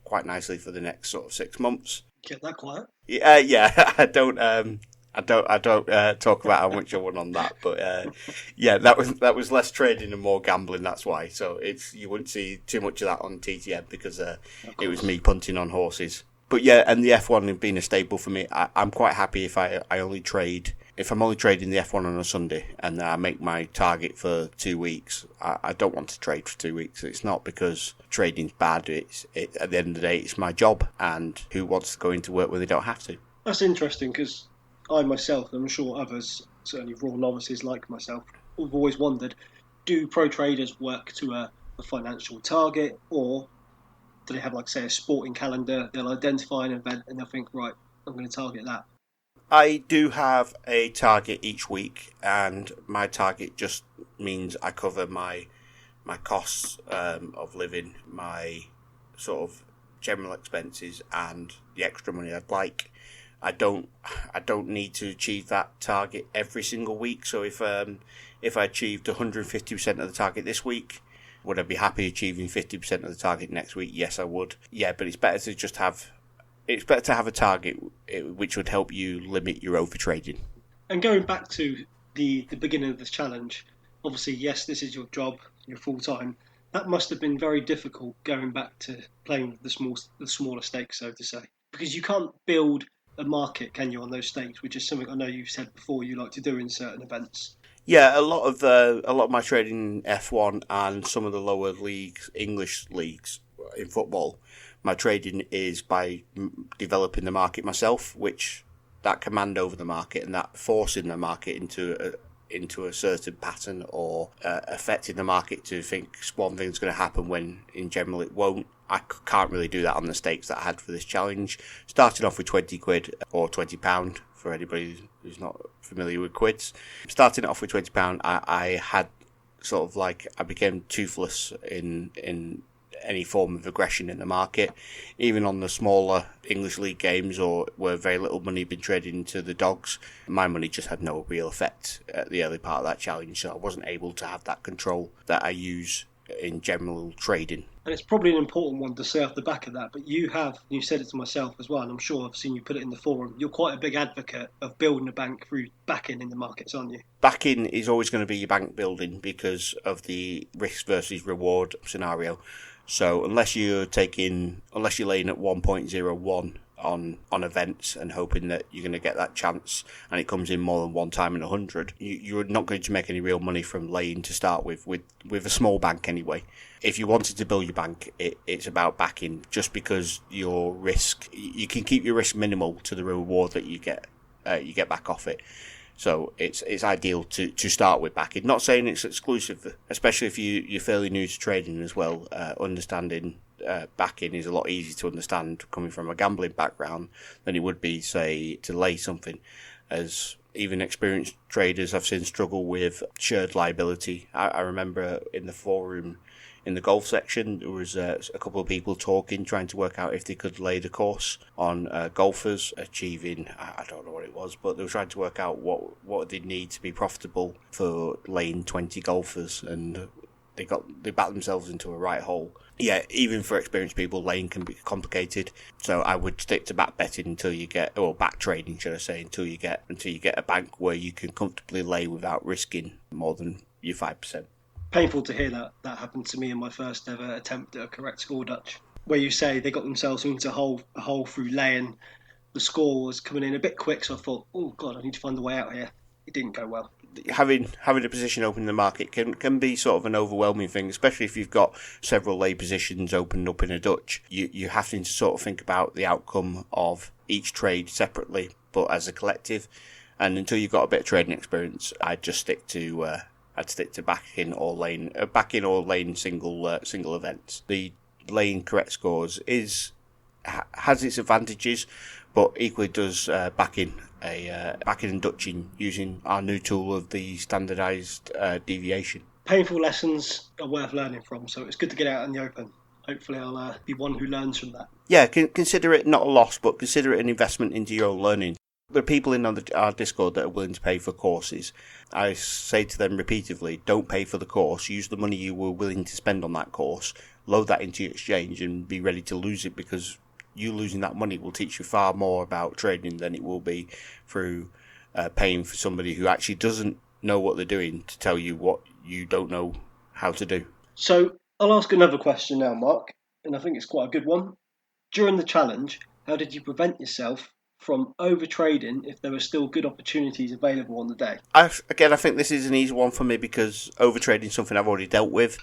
S1: quite nicely for the next sort of 6 months.
S6: Get that quiet.
S1: Yeah. I don't talk about how much I won on that, but that was less trading and more gambling. That's why. So you wouldn't see too much of that on TTM because it was me punting on horses. But yeah, and the F1 being a staple for me, I'm quite happy if I only trade. If I'm only trading the F1 on a Sunday and I make my target for 2 weeks, I don't want to trade for 2 weeks. It's not because trading's bad. At the end of the day, it's my job, and who wants to go into work when they don't have to?
S6: That's interesting because I myself, and I'm sure others, certainly raw novices like myself, have always wondered, do pro traders work to a financial target, or do they have, like, say, a sporting calendar? They'll identify an event and they'll think, right, I'm going to target that.
S1: I do have a target each week, and my target just means I cover my costs of living, my sort of general expenses, and the extra money I'd like. I don't need to achieve that target every single week. So if I achieved 150% of the target this week, would I be happy achieving 50% of the target next week? Yes, I would. Yeah, but it's better to have a target which would help you limit your overtrading.
S6: And going back to the beginning of this challenge, obviously, yes, this is your job, you're full time. That must have been very difficult going back to playing the smaller stakes, so to say, because you can't build a market, can you, on those stakes, which is something I know you've said before you like to do in certain events.
S1: Yeah, a lot of my trading in F1 and some of the lower leagues, English leagues in football, my trading is by developing the market myself, which that command over the market and that forcing the market into a certain pattern or affecting the market to think one thing's going to happen when in general it won't. I can't really do that on the stakes that I had for this challenge. Starting off with £20 or £20 for anybody who's not familiar with quids. Starting off with £20, I had sort of like, I became toothless in any form of aggression in the market. Even on the smaller English league games or where very little money had been traded into the dogs, my money just had no real effect at the early part of that challenge, so I wasn't able to have that control that I use in general trading.
S6: And it's probably an important one to say off the back of that, but you said it to myself as well, and I'm sure I've seen you put it in the forum, you're quite a big advocate of building a bank through backing in the markets, aren't you? Backing
S1: is always going to be your bank building because of the risk versus reward scenario. So unless you're laying at 1.01 on events and hoping that you're going to get that chance and it comes in more than one time in 100, you're not going to make any real money from laying to start with a small bank anyway. If you wanted to build your bank, it's about backing, just because your risk, you can keep your risk minimal to the reward that you get back off it. So it's ideal to start with backing. Not saying it's exclusive, especially if you're fairly new to trading as well. Understanding backing is a lot easier to understand coming from a gambling background than it would be, say, to lay something. As even experienced traders I've seen struggle with shared liability. I remember in the forum, in the golf section, there was a couple of people trying to work out if they could lay the course on golfers achieving, I don't know what it was, but they were trying to work out what they need to be profitable for laying 20 golfers, and they back themselves into a right hole. Yeah, even for experienced people, laying can be complicated. So I would stick to back betting until you get, or back trading, should I say, until you get a bank where you can comfortably lay without risking more than your 5%.
S6: Painful to hear that. That happened to me in my first ever attempt at a correct score Dutch, where you say they got themselves into a hole through laying. The score was coming in a bit quick, so I thought, oh God, I need to find a way out here. It didn't go well.
S1: Having a position open in the market can be sort of an overwhelming thing, especially if you've got several lay positions opened up in a Dutch. You have to sort of think about the outcome of each trade separately, but as a collective. And until you've got a bit of trading experience, I'd just stick to backing or laying single events. The laying correct scores has its advantages, but equally does backing and Dutching using our new tool of the standardised deviation.
S6: Painful lessons are worth learning from, so it's good to get out in the open. Hopefully I'll be one who learns from that.
S1: Yeah, consider it not a loss, but consider it an investment into your own learning. There are people in our Discord that are willing to pay for courses. I say to them repeatedly, don't pay for the course, use the money you were willing to spend on that course, load that into your exchange and be ready to lose it, because you losing that money will teach you far more about trading than it will be through paying for somebody who actually doesn't know what they're doing to tell you what you don't know how to do.
S6: So I'll ask another question now, Mark, and I think it's quite a good one. During the challenge, how did you prevent yourself from over-trading if there were still good opportunities available on the day?
S1: I think this is an easy one for me because over-trading is something I've already dealt with.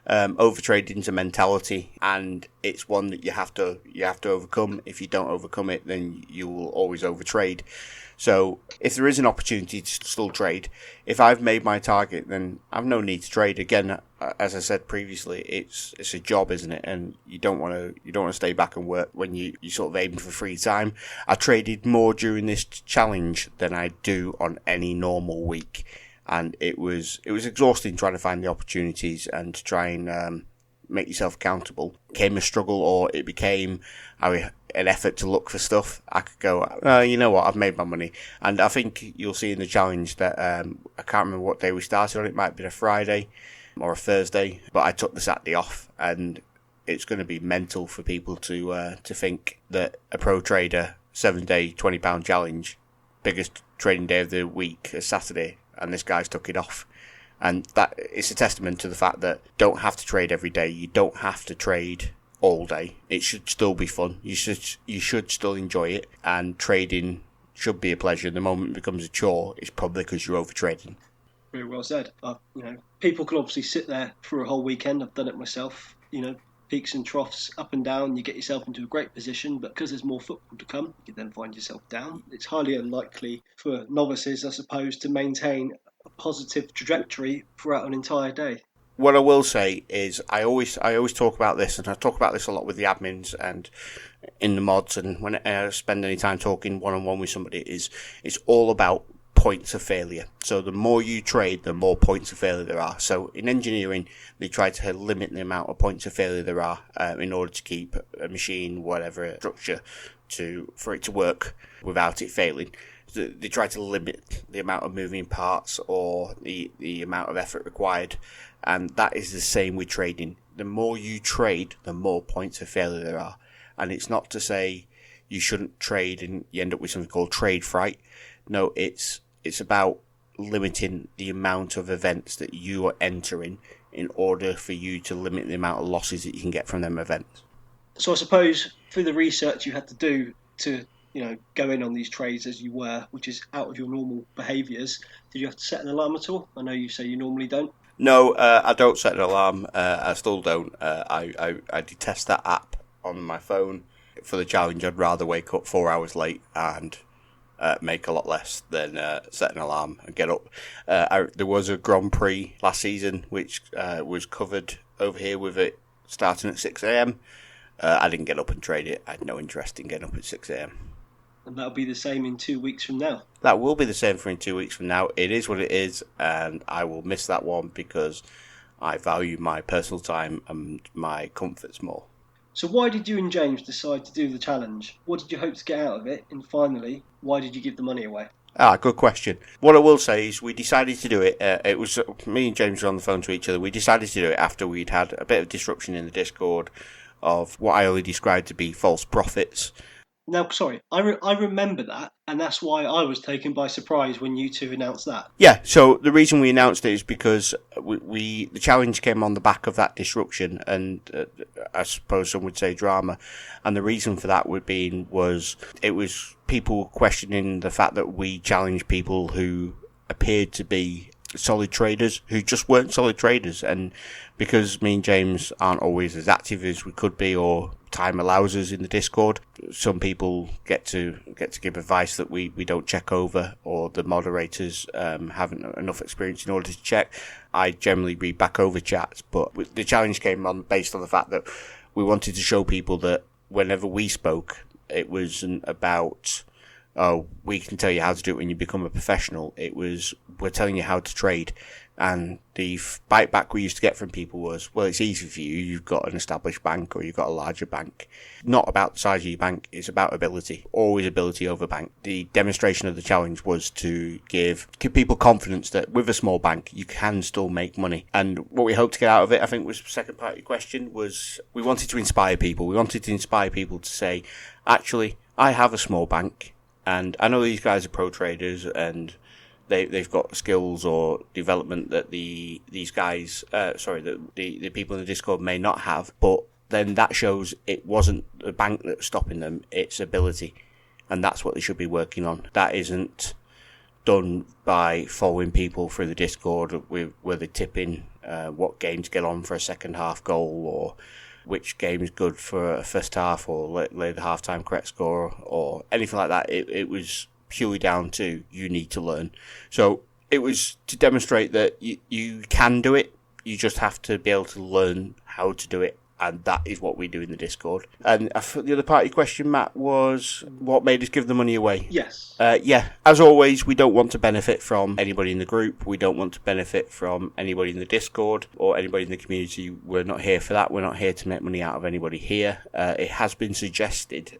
S1: Over-trading is a mentality, and it's one that you have to overcome. If you don't overcome it, then you will always over-trade. So if there is an opportunity to still trade, if I've made my target, then I've no need to trade. Again, as I said previously, it's a job, isn't it? And you don't want to stay back and work when you sort of aim for free time. I traded more during this challenge than I do on any normal week, and it was exhausting trying to find the opportunities and to try and make yourself accountable. It became a struggle, or it became an effort to look for stuff. I could go, you know what, I've made my money. And I think you'll see in the challenge that I can't remember what day we started on. It might have been a Friday or a Thursday, but I took the Saturday off, and it's going to be mental for people to think that a pro trader 7-day £20 challenge, biggest trading day of the week is Saturday, and this guy's took it off. And that is a testament to the fact that you don't have to trade every day. You don't have to trade all day. It should still be fun. You should still enjoy it. And trading should be a pleasure. The moment it becomes a chore, it's probably because you're over trading.
S6: Very well said. People can obviously sit there for a whole weekend. I've done it myself. Peaks and troughs, up and down. You get yourself into a great position, but because there's more football to come, you then find yourself down. It's highly unlikely for novices, I suppose, to maintain a positive trajectory throughout an entire day.
S1: What I will say is I always talk about this, and I talk about this a lot with the admins and in the mods, and when I spend any time talking one-on-one with somebody, it's all about points of failure. So the more you trade, the more points of failure there are. So in engineering, they try to limit the amount of points of failure there are in order to keep a machine, whatever structure, for it to work without it failing. They try to limit the amount of moving parts or the amount of effort required, and that is the same with trading. The more you trade, the more points of failure there are. And it's not to say you shouldn't trade and you end up with something called trade fright. No, it's about limiting the amount of events that you are entering in order for you to limit the amount of losses that you can get from them events.
S6: So I suppose through the research you had to do to go in on these trades as you were, which is out of your normal behaviours, did you have to set an alarm at all? I know you say you normally don't.
S1: No, I don't set an alarm. I still don't. I detest that app on my phone. For the challenge, I'd rather wake up 4 hours late and make a lot less than set an alarm and get up. There was a Grand Prix last season which was covered over here with it starting at 6 a.m. I didn't get up and trade it. I had no interest in getting up at 6 a.m.
S6: And that'll be the same in 2 weeks from now.
S1: That will be the same for in 2 weeks from now. It is what it is, and I will miss that one because I value my personal time and my comforts more.
S6: So why did you and James decide to do the challenge? What did you hope to get out of it? And finally, why did you give the money away?
S1: Good question. What I will say is we decided to do it. It was me and James were on the phone to each other. We decided to do it after we'd had a bit of disruption in the Discord of what I only described to be false prophets.
S6: Now, sorry, I remember that, and that's why I was taken by surprise when you two announced that.
S1: Yeah, so the reason we announced it is because the challenge came on the back of that disruption, and I suppose some would say drama, and the reason for that was it was people questioning the fact that we challenged people who appeared to be solid traders who just weren't solid traders, and because me and James aren't always as active as we could be or time allows us in the Discord, some people get to give advice that we don't check over, or the moderators haven't enough experience in order to check. I generally read back over chats, but the challenge came on based on the fact that we wanted to show people that whenever we spoke, it wasn't about we can tell you how to do it when you become a professional. It was, we're telling you how to trade. And the bite back we used to get from people was, well, it's easy for you. You've got an established bank or you've got a larger bank. Not about the size of your bank. It's about ability. Always ability over bank. The demonstration of the challenge was to give people confidence that with a small bank, you can still make money. And what we hoped to get out of it, I think was the second part of your question, was we wanted to inspire people. We wanted to inspire people to say, actually, I have a small bank. And I know these guys are pro traders and they've got skills or development that the people in the Discord may not have, but then that shows it wasn't the bank that's stopping them, it's ability. And that's what they should be working on. That isn't done by following people through the Discord where they're tipping what game to get on for a second half goal, or which game is good for a first half, or lay the half-time correct score, or anything like that. It was purely down to you need to learn. So it was to demonstrate that you can do it, you just have to be able to learn how to do it, and that is what we do in the Discord. And the other part of your question, Matt, was what made us give the money away?
S6: Yes.
S1: Yeah, as always, we don't want to benefit from anybody in the group. We don't want to benefit from anybody in the Discord or anybody in the community. We're not here for that. We're not here to make money out of anybody here. It has been suggested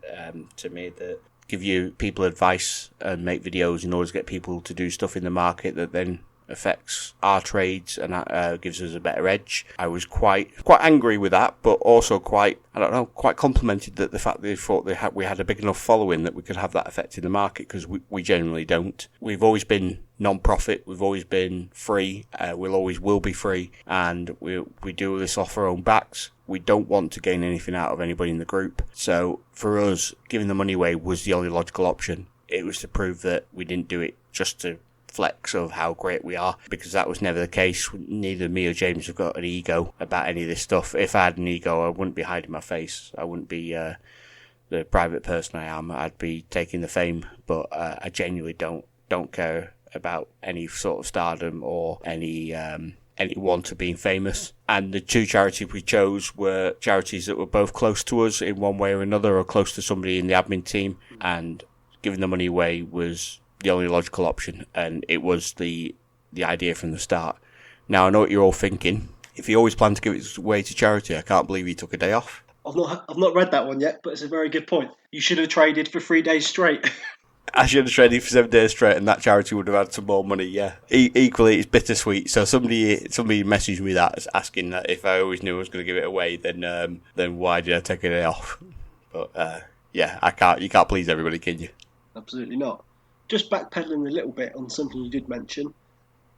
S1: to me that give you people advice and make videos in order to get people to do stuff in the market that then affects our trades and gives us a better edge. I was quite angry with that, but also quite complimented that the fact that they thought we had a big enough following that we could have that effect in the market, because we generally don't. We've always been non-profit, we've always been free, we'll always will be free, and we do this off our own backs. We don't want to gain anything out of anybody in the group. So for us, giving the money away was the only logical option. It was to prove that we didn't do it just to flex of how great we are, because that was never the case. Neither me or James have got an ego about any of this stuff. If I had an ego, I wouldn't be hiding my face. I wouldn't be the private person I am. I'd be taking the fame, but I genuinely don't care about any sort of stardom or any want to being famous. And the two charities we chose were charities that were both close to us in one way or another, or close to somebody in the admin team, and giving the money away was the only logical option, and it was the idea from the start. Now, I know what you're all thinking. If he always planned to give it away to charity, I can't believe he took a day off.
S6: I've not read that one yet, but it's a very good point. You should have traded for 3 days straight.
S1: I should have traded for 7 days straight, and that charity would have had some more money, yeah. Equally, it's bittersweet. So somebody messaged me that, asking that if I always knew I was going to give it away, then why did I take a day off? But, yeah, you can't please everybody, can you?
S6: Absolutely not. Just backpedaling a little bit on something you did mention,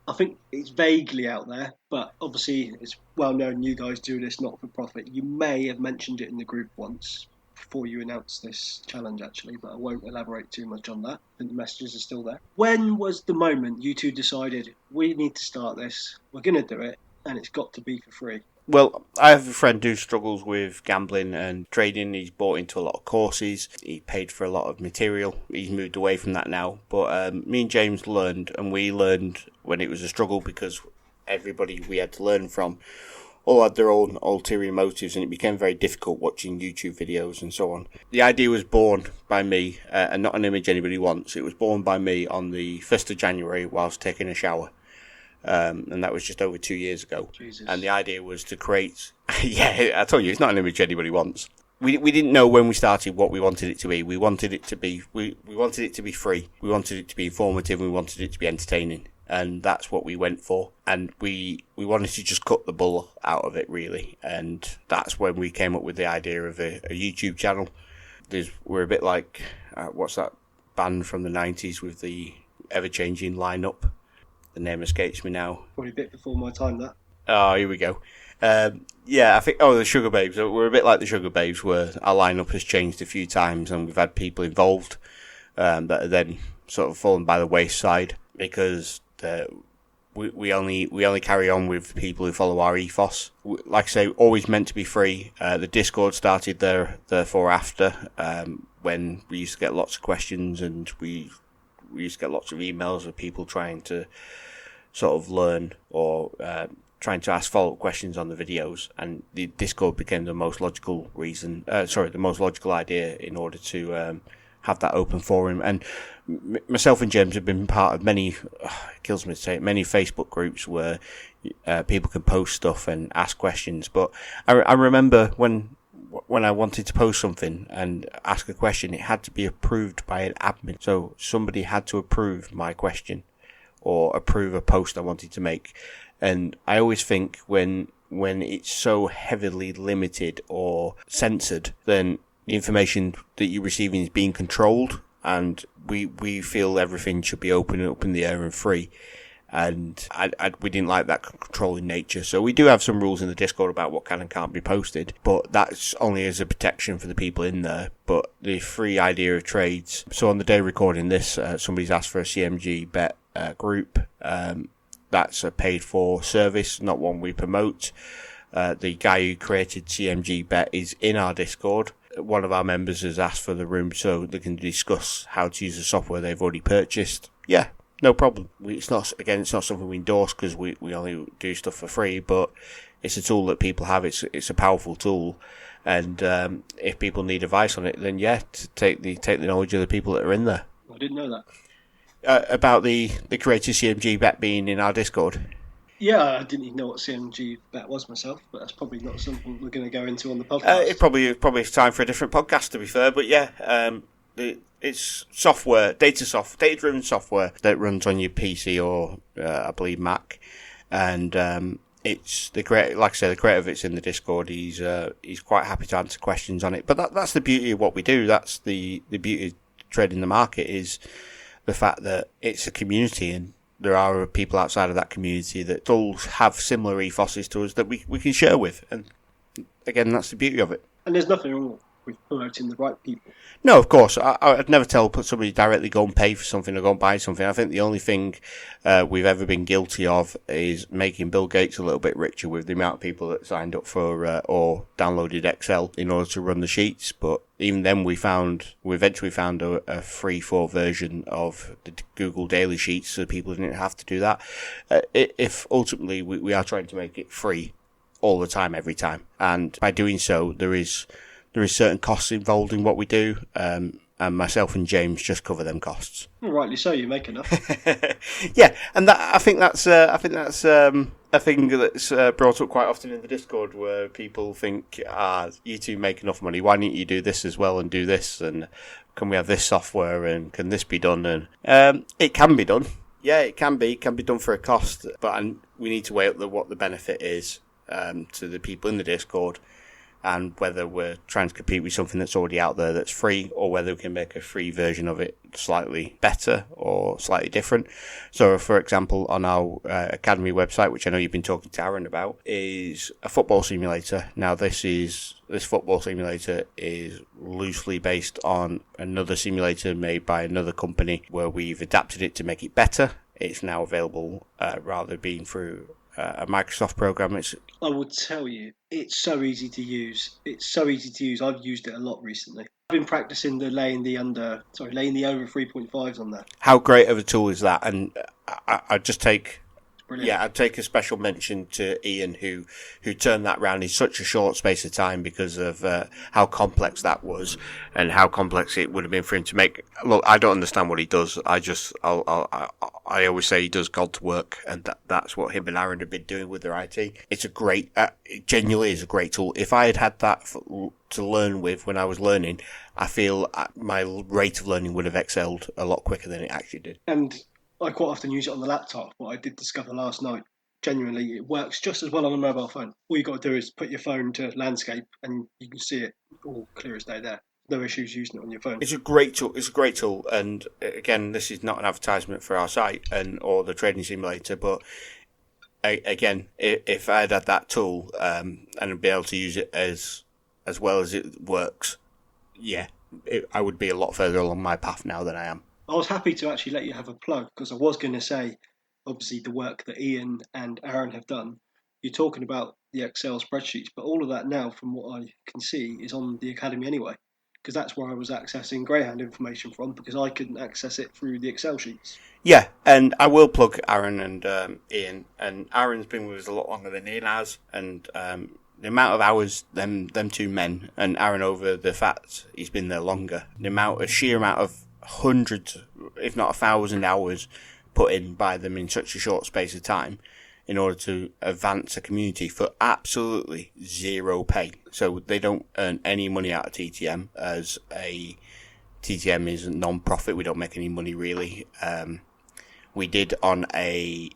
S6: I think it's vaguely out there, but obviously it's well known you guys do this not for profit. You may have mentioned it in the group once before you announced this challenge, actually, but I won't elaborate too much on that. I think the messages are still there. When was the moment you two decided we need to start this, we're going to do it, and it's got to be for free?
S1: Well, I have a friend who struggles with gambling and trading. He's bought into a lot of courses. He paid for a lot of material. He's moved away from that now. But me and James learned, and we learned when it was a struggle, because everybody we had to learn from all had their own ulterior motives, and it became very difficult watching YouTube videos and so on. The idea was born by me, and not an image anybody wants. It was born by me on the 1st of January whilst taking a shower. And that was just over 2 years ago.
S6: Jesus.
S1: And the idea was to create... yeah, I told you, it's not an image anybody wants. we didn't know when we started what we wanted it to be. We wanted it to be we wanted it to be free. We wanted it to be informative. We wanted it to be entertaining, and that's what we went for. And we wanted to just cut the bull out of it, really. And that's when we came up with the idea of a YouTube channel. We're a bit like what's that band from the 90s with the ever-changing lineup? The name escapes me now.
S6: Probably a bit before my time, that.
S1: Oh, here we go. I think, the Sugar Babes. We're a bit like the Sugar Babes, where our lineup has changed a few times and we've had people involved that are then sort of fallen by the wayside because we only carry on with people who follow our ethos. Like I say, always meant to be free. The Discord started therefore after, when we used to get lots of questions and we used to get lots of emails of people trying to sort of learn or trying to ask follow-up questions on the videos, and the Discord became the most logical idea in order to have that open forum. And myself and James have been part of many, it kills me to say it, many Facebook groups where people can post stuff and ask questions. But I remember when I wanted to post something and ask a question, it had to be approved by an admin. So somebody had to approve my question or approve a post I wanted to make. And I always think when it's so heavily limited or censored, then the information that you're receiving is being controlled, and we feel everything should be open and up in the air and free. And we didn't like that controlling nature. So we do have some rules in the Discord about what can and can't be posted, but that's only as a protection for the people in there. But the free idea of trades. So on the day recording this, somebody's asked for a CMG bet group. That's a paid for service, not one we promote. The guy who created CMG Bet is in our Discord. One of our members has asked for the room so they can discuss how to use the software they've already purchased. Yeah, no problem. It's not something we endorse because we only do stuff for free, but it's a tool that people have. It's a powerful tool. And if people need advice on it, then take the knowledge of the people that are in there.
S6: I didn't know that.
S1: About the creator CMG Bet being in our Discord.
S6: Yeah, I didn't even know what CMG Bet was myself, but that's probably not something we're going to go into on the podcast.
S1: It's probably time for a different podcast, to be fair. But it's software, data-driven software that runs on your PC or I believe Mac, and it's the creator. Like I say, the creator of it's in the Discord. He's quite happy to answer questions on it. But that's the beauty of what we do. That's the beauty of trading the market is the fact that it's a community, and there are people outside of that community that all have similar ethoses to us that we can share with. And again, that's the beauty of it.
S6: And there's nothing wrong with promoting the right people.
S1: No, of course. I'd never tell somebody directly go and pay for something or go and buy something. I think the only thing we've ever been guilty of is making Bill Gates a little bit richer with the amount of people that signed up for or downloaded Excel in order to run the sheets. But even then, we eventually found a free for version of the Google Daily Sheets, so people didn't have to do that. If ultimately we are trying to make it free all the time, every time, and by doing so, there is certain costs involved in what we do, and myself and James just cover them costs.
S6: Well, rightly so, you make enough.
S1: Yeah, and I think that's a thing that's brought up quite often in the Discord, where people think, you two make enough money, why don't you do this as well and do this, and can we have this software, and can this be done? And it can be done. Yeah, it can be done for a cost, but we need to weigh up what the benefit is to the people in the Discord, and whether we're trying to compete with something that's already out there that's free, or whether we can make a free version of it slightly better or slightly different. So, for example, on our Academy website, which I know you've been talking to Aaron about, is a football simulator. Now, this football simulator is loosely based on another simulator made by another company, where we've adapted it to make it better. It's now available rather than being through a Microsoft program.
S6: I would tell you, it's so easy to use. I've used it a lot recently. I've been practicing laying the over 3.5s on that.
S1: How great of a tool is that? And I just take
S6: Brilliant.
S1: Yeah, I'd take a special mention to Ian, who turned that round in such a short space of time because of how complex that was and how complex it would have been for him to make. Look, I don't understand what he does. I always say he does God's work, and that's what him and Aaron have been doing with their IT. It's a great, it genuinely is a great tool. If I had that to learn with when I was learning, I feel my rate of learning would have excelled a lot quicker than it actually did.
S6: And I quite often use it on the laptop, but I did discover last night, genuinely, it works just as well on a mobile phone. All you've got to do is put your phone to landscape and you can see it all clear as day there. No issues using it on your phone.
S1: It's a great tool. And again, this is not an advertisement for our site or the trading simulator, but again, if I had that tool and be able to use it as well as it works, I would be a lot further along my path now than I am.
S6: I was happy to actually let you have a plug because I was going to say, obviously, the work that Ian and Aaron have done. You're talking about the Excel spreadsheets, but all of that now, from what I can see, is on the Academy anyway, because that's where I was accessing Greyhound information from because I couldn't access it through the Excel sheets.
S1: Yeah, and I will plug Aaron and Ian. And Aaron's been with us a lot longer than Ian has, and the amount of hours them two men and Aaron over the fact he's been there longer, the sheer amount of hundreds, if not 1,000 hours put in by them in such a short space of time in order to advance a community for absolutely zero pay. So they don't earn any money out of TTM, as TTM is a non-profit. We don't make any money really. We did on a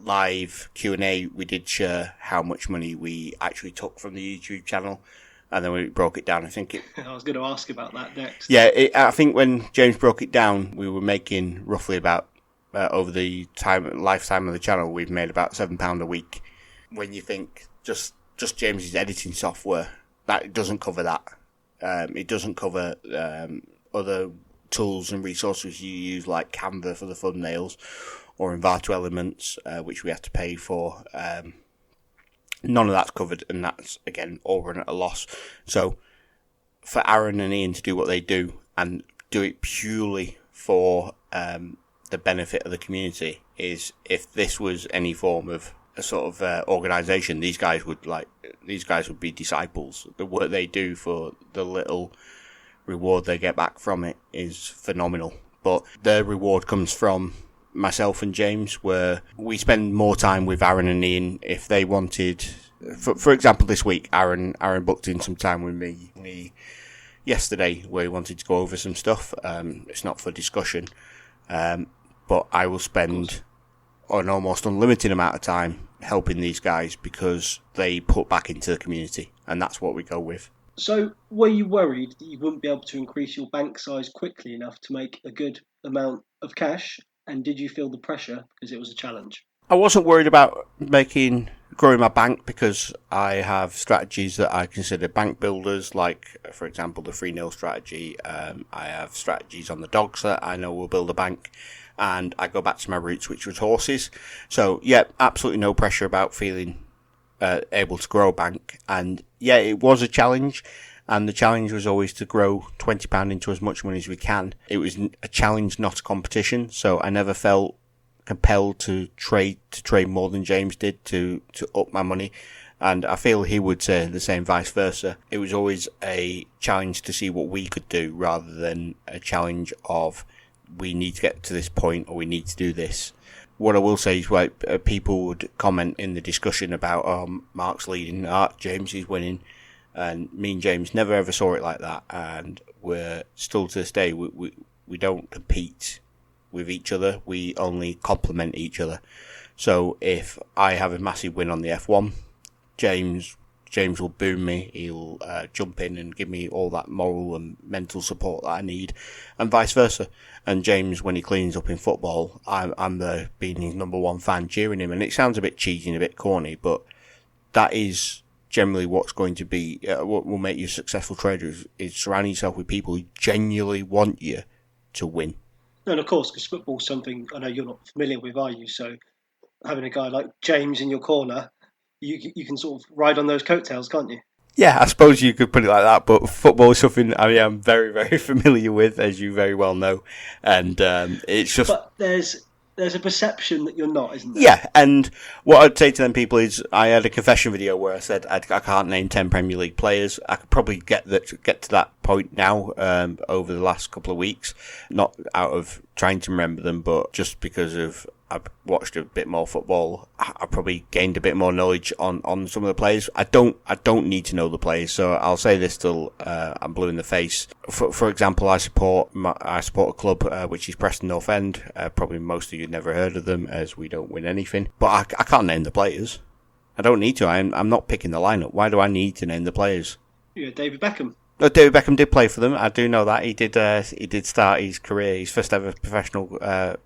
S1: live Q&A, we did share how much money we actually took from the YouTube channel. And then we broke it down. I think
S6: I was going to ask about that next.
S1: Yeah, I think when James broke it down, we were making roughly about over the lifetime of the channel, we've made about £7 a week. When you think just James's editing software, that doesn't cover that. It doesn't cover other tools and resources you use like Canva for the thumbnails or Envato Elements, which we have to pay for. None of that's covered, and that's, again, all run at a loss. So, for Aaron and Ian to do what they do, and do it purely for the benefit of the community, is if this was any form of a sort of organisation, these guys would be disciples. The work they do for the little reward they get back from it is phenomenal. But their reward comes from myself and James, where we spend more time with Aaron and Ian. If they wanted, for example, this week, Aaron booked in some time with me yesterday where he wanted to go over some stuff. It's not for discussion, but I will spend an almost unlimited amount of time helping these guys because they put back into the community, and that's what we go with.
S6: So, were you worried that you wouldn't be able to increase your bank size quickly enough to make a good amount of cash? And did you feel the pressure because it was a challenge?
S1: I wasn't worried about growing my bank because I have strategies that I consider bank builders, like, for example, the 3-0 strategy. I have strategies on the dogs that I know will build a bank. And I go back to my roots, which was horses. So, yeah, absolutely no pressure about feeling able to grow a bank. And, yeah, it was a challenge. And the challenge was always to grow £20 into as much money as we can. It was a challenge, not a competition. So I never felt compelled to trade more than James did to up my money. And I feel he would say the same, vice versa. It was always a challenge to see what we could do rather than a challenge of we need to get to this point or we need to do this. What I will say is, people would comment in the discussion about, Mark's leading, James is winning. And me and James never ever saw it like that, and we're still to this day, we don't compete with each other, we only complement each other. So if I have a massive win on the F1, James will boom me, he'll jump in and give me all that moral and mental support that I need, and vice versa. And James, when he cleans up in football, I'm there being his number one fan, cheering him, and it sounds a bit cheesy and a bit corny, but that is generally what's going to be what will make you a successful trader is surrounding yourself with people who genuinely want you to win.
S6: And of course, because football's something I know you're not familiar with, are you? So having a guy like James in your corner, you can sort of ride on those coattails, can't you?
S1: Yeah, I suppose you could put it like that, but football is something I am very, very familiar with, as you very well know. And it's just...
S6: But there's there's a perception that you're not, isn't there?
S1: Yeah, and what I'd say to them people is, I had a confession video where I said I can't name 10 Premier League players. I could probably get to that point now over the last couple of weeks, not out of trying to remember them, but just because of I've watched a bit more football. I probably gained a bit more knowledge on some of the players. I don't need to know the players, so I'll say this till I'm blue in the face. For example, I support a club which is Preston North End. Probably most of you never heard of them, as we don't win anything. But I can't name the players. I don't need to. I'm not picking the lineup. Why do I need to name the players?
S6: Yeah, David Beckham.
S1: No, David Beckham did play for them. I do know that he did start his career. His first ever professional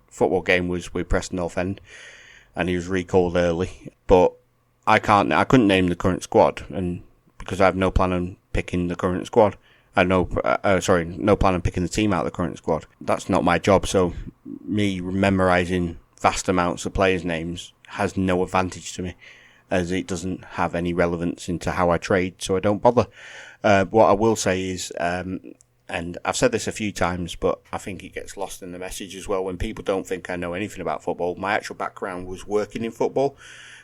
S1: football game was with Preston North End, and he was recalled early. But I couldn't name the current squad, and because I have no plan on picking the current squad. No plan on picking the team out of the current squad. That's not my job. So me memorising vast amounts of players' names has no advantage to me, as it doesn't have any relevance into how I trade. So I don't bother. What I will say is, and I've said this a few times, but I think it gets lost in the message as well when people don't think I know anything about football. My actual background was working in football.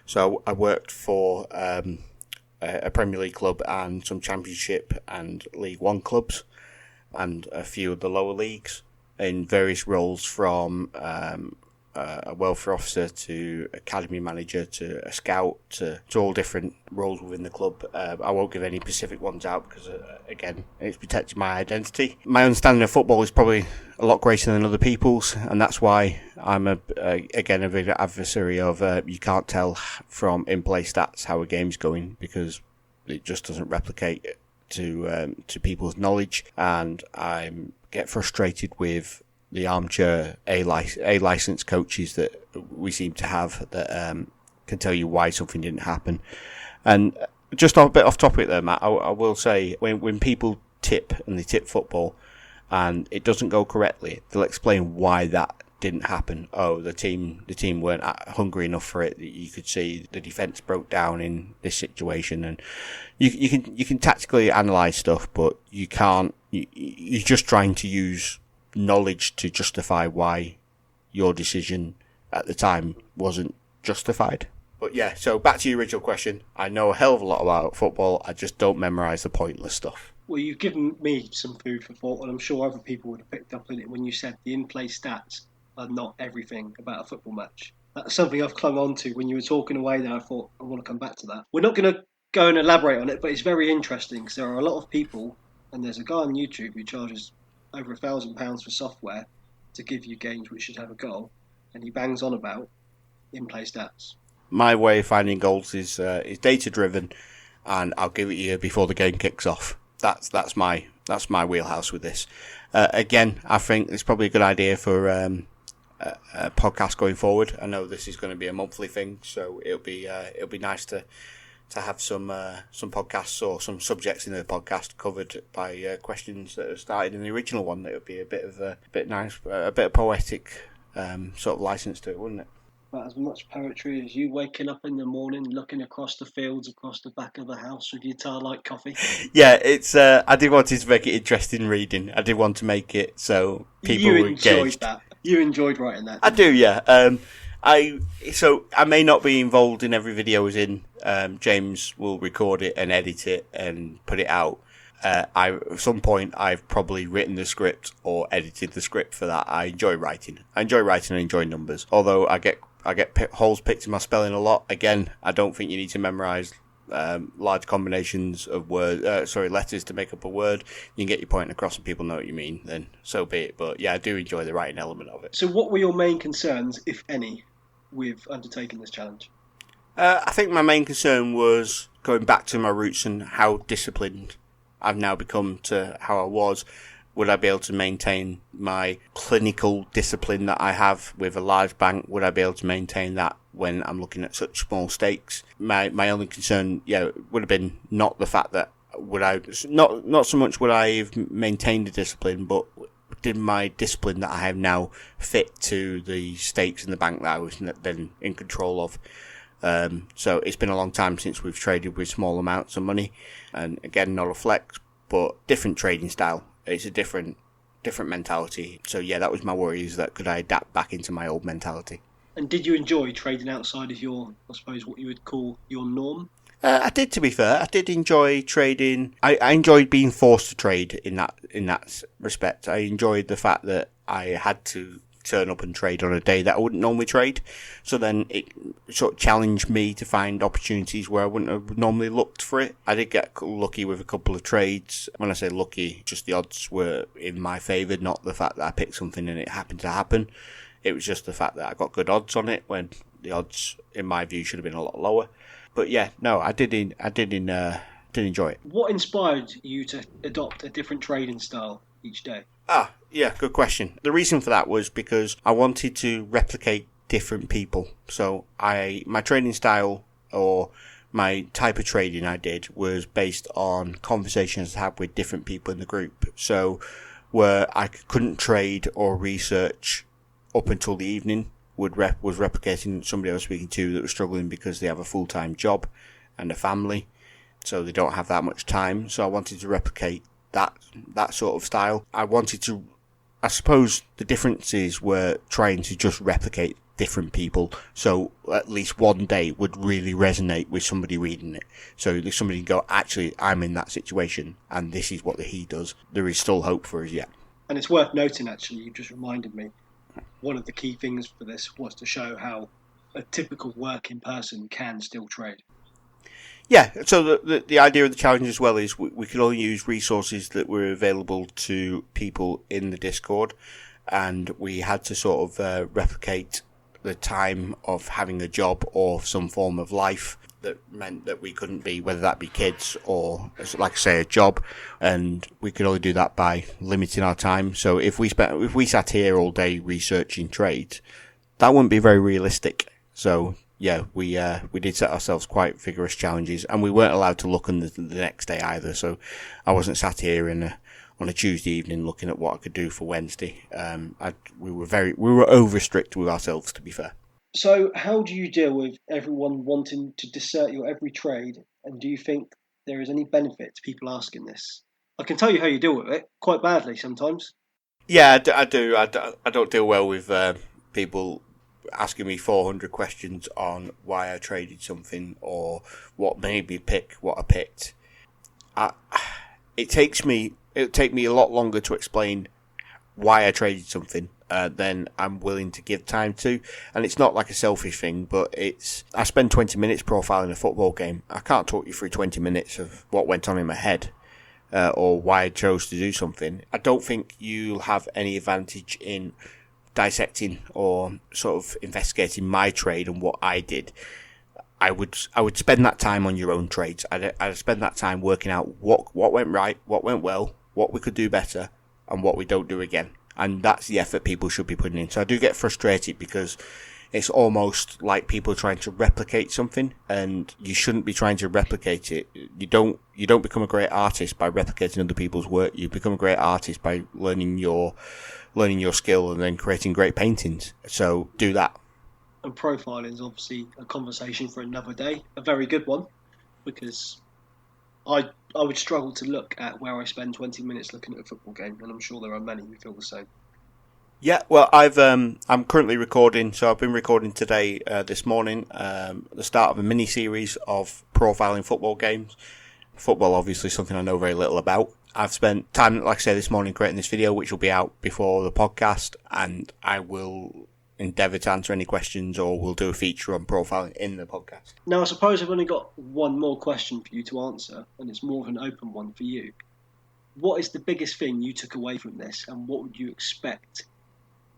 S1: So I worked for a Premier League club and some Championship and League One clubs and a few of the lower leagues in various roles, from a welfare officer to academy manager to a scout to all different roles within the club. I won't give any specific ones out because, again, it's protecting my identity. My understanding of football is probably a lot greater than other people's, and that's why I'm a big adversary of you can't tell from in-play stats how a game's going, because it just doesn't replicate to people's knowledge, and I get frustrated with the armchair A-license coaches that we seem to have that can tell you why something didn't happen. And just a bit off topic there, Matt, I will say, when people tip, and they tip football, and it doesn't go correctly, they'll explain why that didn't happen. Oh, the team weren't hungry enough for it. You could see the defence broke down in this situation, and you can tactically analyse stuff, but you can't. You're just trying to use knowledge to justify why your decision at the time wasn't justified. But yeah, so back to your original question. I know a hell of a lot about football. I just don't memorise the pointless stuff.
S6: Well, you've given me some food for thought, and I'm sure other people would have picked up on it when you said the in-play stats are not everything about a football match. That's something I've clung on to when you were talking away there. I thought, I want to come back to that. We're not going to go and elaborate on it, but it's very interesting because there are a lot of people, and there's a guy on YouTube who charges over £1,000 for software to give you games which should have a goal, and he bangs on about in-play stats.
S1: My way of finding goals is data driven, and I'll give it you before the game kicks off. That's my wheelhouse with this. Again, I think it's probably a good idea for a podcast going forward. I know this is going to be a monthly thing, so it'll be nice to have some podcasts or some subjects in the podcast covered by questions that are started in the original one. That would be a bit of poetic sort of license to it, wouldn't it?
S6: About as much poetry as you waking up in the morning, looking across the fields, across the back of the house with your tar-like coffee.
S1: Yeah, it's. I did want to make it interesting reading. I did want to make it so people were engaged.
S6: You enjoyed that. You enjoyed writing that.
S1: I do, yeah. I may not be involved in every video I was in. James will record it and edit it and put it out. At some point, I've probably written the script or edited the script for that. I enjoy writing. I enjoy numbers. Although I get holes picked in my spelling a lot. Again, I don't think you need to memorise large combinations of letters to make up a word. You can get your point across and people know what you mean, then so be it. But yeah, I do enjoy the writing element of it.
S6: So what were your main concerns, if any, with undertaking this challenge?
S1: I think my main concern was going back to my roots and how disciplined I've now become to how I was. Would I be able to maintain my clinical discipline that I have with a large bank? Would I be able to maintain that when I'm looking at such small stakes? My only concern, would have been not the fact that not so much would I have maintained the discipline, but did my discipline that I have now fit to the stakes in the bank that I was then in control of? So it's been a long time since we've traded with small amounts of money, and again, not a flex, but different trading style. It's a different different mentality. So yeah, that was my worry, is that could I adapt back into my old mentality.
S6: And did you enjoy trading outside of your, I suppose, what you would call your norm?
S1: I did, to be fair. I did enjoy trading. I enjoyed being forced to trade in that respect. I enjoyed the fact that I had to turn up and trade on a day that I wouldn't normally trade. So then it sort of challenged me to find opportunities where I wouldn't have normally looked for it. I did get lucky with a couple of trades. When I say lucky, just the odds were in my favour, not the fact that I picked something and it happened to happen. It was just the fact that I got good odds on it when the odds, in my view, should have been a lot lower. But yeah, no, I did enjoy it.
S6: What inspired you to adopt a different trading style each day?
S1: Yeah, good question. The reason for that was because I wanted to replicate different people. So my trading style, or my type of trading I did, was based on conversations I had with different people in the group. So where I couldn't trade or research up until the evening, was replicating somebody I was speaking to that was struggling because they have a full-time job and a family, so they don't have that much time. So I wanted to replicate that sort of style. I suppose the differences were trying to just replicate different people, so at least one day would really resonate with somebody reading it. So if somebody can go, actually, I'm in that situation and this is what he does, there is still hope for us yet.
S6: And it's worth noting, actually, you just reminded me, one of the key things for this was to show how a typical working person can still trade.
S1: Yeah, so the idea of the challenge as well is we could only use resources that were available to people in the Discord, and we had to sort of replicate the time of having a job or some form of life that meant that we couldn't be, whether that be kids or, like I say, a job, and we could only do that by limiting our time. So if we sat here all day researching trades, that wouldn't be very realistic. So yeah, we did set ourselves quite vigorous challenges, and we weren't allowed to look on the next day either. So I wasn't sat here on a Tuesday evening looking at what I could do for Wednesday. We were over strict with ourselves, to be fair.
S6: So how do you deal with everyone wanting to dissert your every trade, and do you think there is any benefit to people asking this? I can tell you how you deal with it, quite badly sometimes.
S1: Yeah, I do. I don't deal well with people asking me 400 questions on why I traded something or what made me pick what I picked. It'll take me a lot longer to explain why I traded something than I'm willing to give time to. And it's not like a selfish thing, but I spend 20 minutes profiling a football game. I can't talk you through 20 minutes of what went on in my head or why I chose to do something. I don't think you'll have any advantage in dissecting or sort of investigating my trade and what I did. I would spend that time on your own trades. I'd spend that time working out what went right, what went well, what we could do better, and what we don't do again. And that's the effort people should be putting in. So I do get frustrated because it's almost like people trying to replicate something, and you shouldn't be trying to replicate it. You don't become a great artist by replicating other people's work. You become a great artist by learning your skill and then creating great paintings. So do that.
S6: And profiling is obviously a conversation for another day, a very good one, because I would struggle to look at where I spend 20 minutes looking at a football game, and I'm sure there are many who feel the same.
S1: Yeah, well, I'm currently recording, so I've been recording today, this morning, the start of a mini series of profiling football games. Football, obviously, something I know very little about. I've spent time, like I say, this morning creating this video, which will be out before the podcast, and I will endeavour to answer any questions, or we'll do a feature on profiling in the podcast.
S6: Now, I suppose I've only got one more question for you to answer, and it's more of an open one for you. What is the biggest thing you took away from this, and what would you expect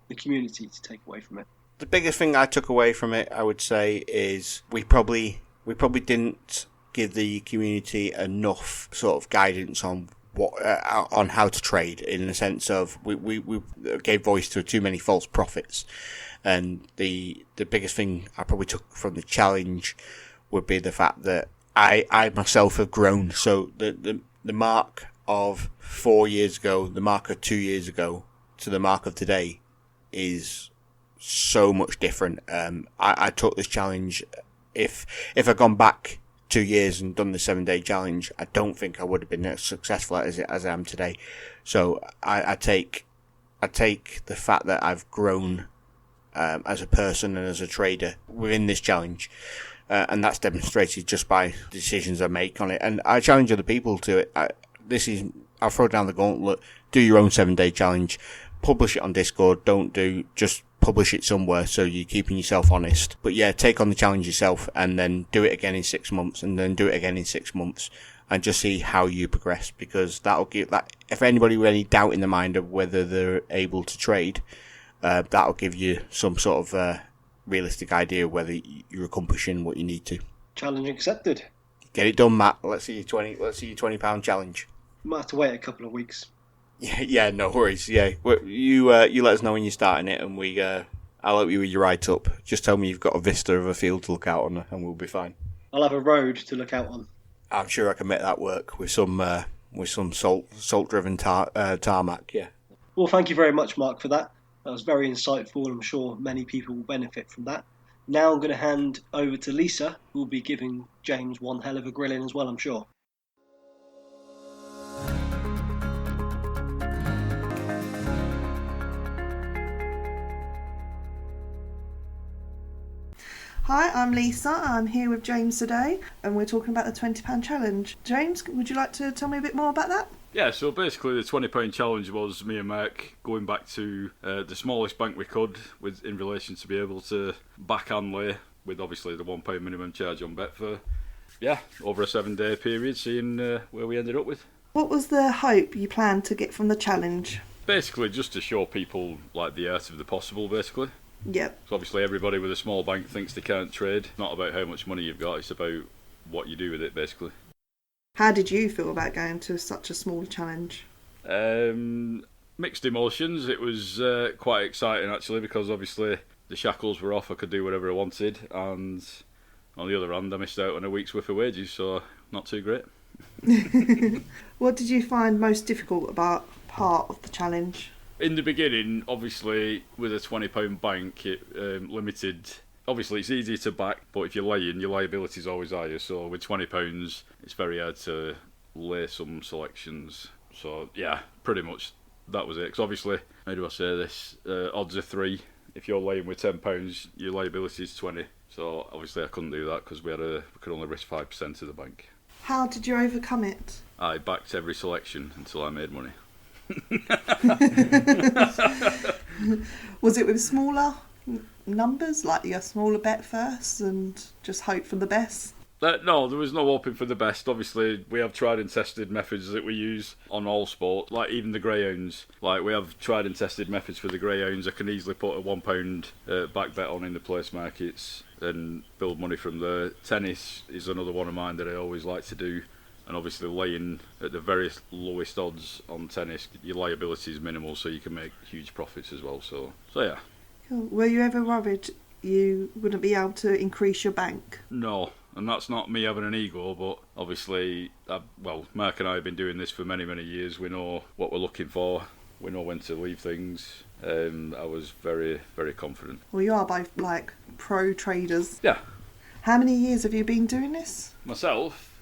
S6: the community to take away from it?
S1: The biggest thing I took away from it, I would say, is we probably didn't give the community enough sort of guidance on on how to trade, in the sense of we gave voice to too many false prophets. And the biggest thing I probably took from the challenge would be the fact that I myself have grown. So the mark of 4 years ago, the mark of 2 years ago to the mark of today is so much different. I took this challenge. If I'd gone back 2 years and done the 7-day challenge, I don't think I would have been as successful as I am today. So I take I take the fact that I've grown as a person and as a trader within this challenge, and that's demonstrated just by decisions I make on it. And I challenge other people to it. I'll throw down the gauntlet. Do your own 7-day challenge. Publish it on Discord. Just publish it somewhere so you're keeping yourself honest. But yeah, take on the challenge yourself and then do it again in 6 months and then do it again in 6 months and just see how you progress, because that'll give that, if anybody with any doubt in the mind of whether they're able to trade, that'll give you some sort of realistic idea of whether you're accomplishing what you need to.
S6: Challenge accepted.
S1: Get it done, Matt. Let's see your £20 challenge.
S6: Might have to wait a couple of weeks.
S1: Yeah, no worries. Yeah, you let us know when you're starting it, and I'll help you with your write up. Just tell me you've got a vista of a field to look out on, and we'll be fine.
S6: I'll have a road to look out on.
S1: I'm sure I can make that work with some salt driven tarmac. Yeah.
S6: Well, thank you very much, Mark, for that. That was very insightful, and I'm sure many people will benefit from that. Now I'm going to hand over to Lisa, who will be giving James one hell of a grilling as well, I'm sure.
S5: Hi, I'm Lisa. I'm here with James today, and we're talking about the £20 challenge. James, would you like to tell me a bit more about that?
S4: Yeah, so basically the £20 challenge was me and Mark going back to the smallest bank we could in relation to be able to back and lay with obviously the £1 minimum charge on bet for, over a 7-day period, seeing where we ended up with.
S5: What was the hope you planned to get from the challenge?
S4: Basically just to show people like the art of the possible, basically.
S5: Yep.
S4: So obviously everybody with a small bank thinks they can't trade. It's not about how much money you've got, it's about what you do with it, basically.
S5: How did you feel about going to such a small challenge?
S4: Mixed emotions. It was quite exciting actually, because obviously the shackles were off, I could do whatever I wanted, and on the other hand I missed out on a week's worth of wages, so not too great.
S5: What did you find most difficult about part of the challenge?
S4: In the beginning, obviously, with a £20 bank, it limited. Obviously, it's easy to back, but if you're laying, your liability is always higher. So with £20, it's very hard to lay some selections. So yeah, pretty much that was it. Because obviously, how do I say this? Odds are 3. If you're laying with £10, your liability is 20. So obviously, I couldn't do that because we could only risk 5% of the bank.
S5: How did you overcome it?
S4: I backed every selection until I made money.
S5: Was it with smaller numbers, like your smaller bet first and just hope for the best?
S4: No, there was no hoping for the best. Obviously, we have tried and tested methods that we use on all sport, like even the greyhounds. Like we have tried and tested methods for the greyhounds. I can easily put a £1 back bet on in the place markets and build money from there. Tennis is another one of mine that I always like to do. And obviously laying at the very lowest odds on tennis, your liability is minimal, so you can make huge profits as well. So yeah.
S5: Cool. Were you ever worried you wouldn't be able to increase your bank?
S4: No, and that's not me having an ego, but obviously, Mark and I have been doing this for many, many years. We know what we're looking for. We know when to leave things. I was very, very confident.
S5: Well, you are both like pro traders.
S4: Yeah.
S5: How many years have you been doing this?
S4: Myself?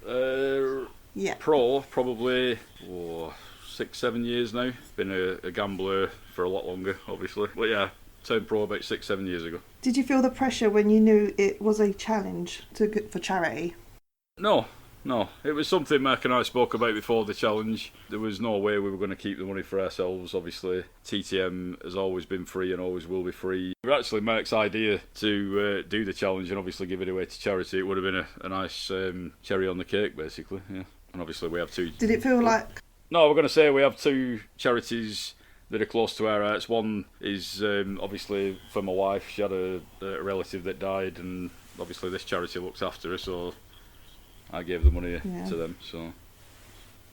S5: Yeah.
S4: Pro, probably 6-7 years now. Been a gambler for a lot longer, obviously. But yeah, turned pro about 6-7 years ago.
S5: Did you feel the pressure when you knew it was a challenge for charity?
S4: No. It was something Mark and I spoke about before the challenge. There was no way we were going to keep the money for ourselves, obviously. TTM has always been free and always will be free. It was actually Mark's idea to do the challenge and obviously give it away to charity. It would have been a nice cherry on the cake, basically. Yeah. And obviously we have 2...
S5: Did it feel like...
S4: No, we're going to say we have 2 charities that are close to our hearts. One is obviously for my wife. She had a relative that died, and obviously this charity looks after her, so I gave the money to them. So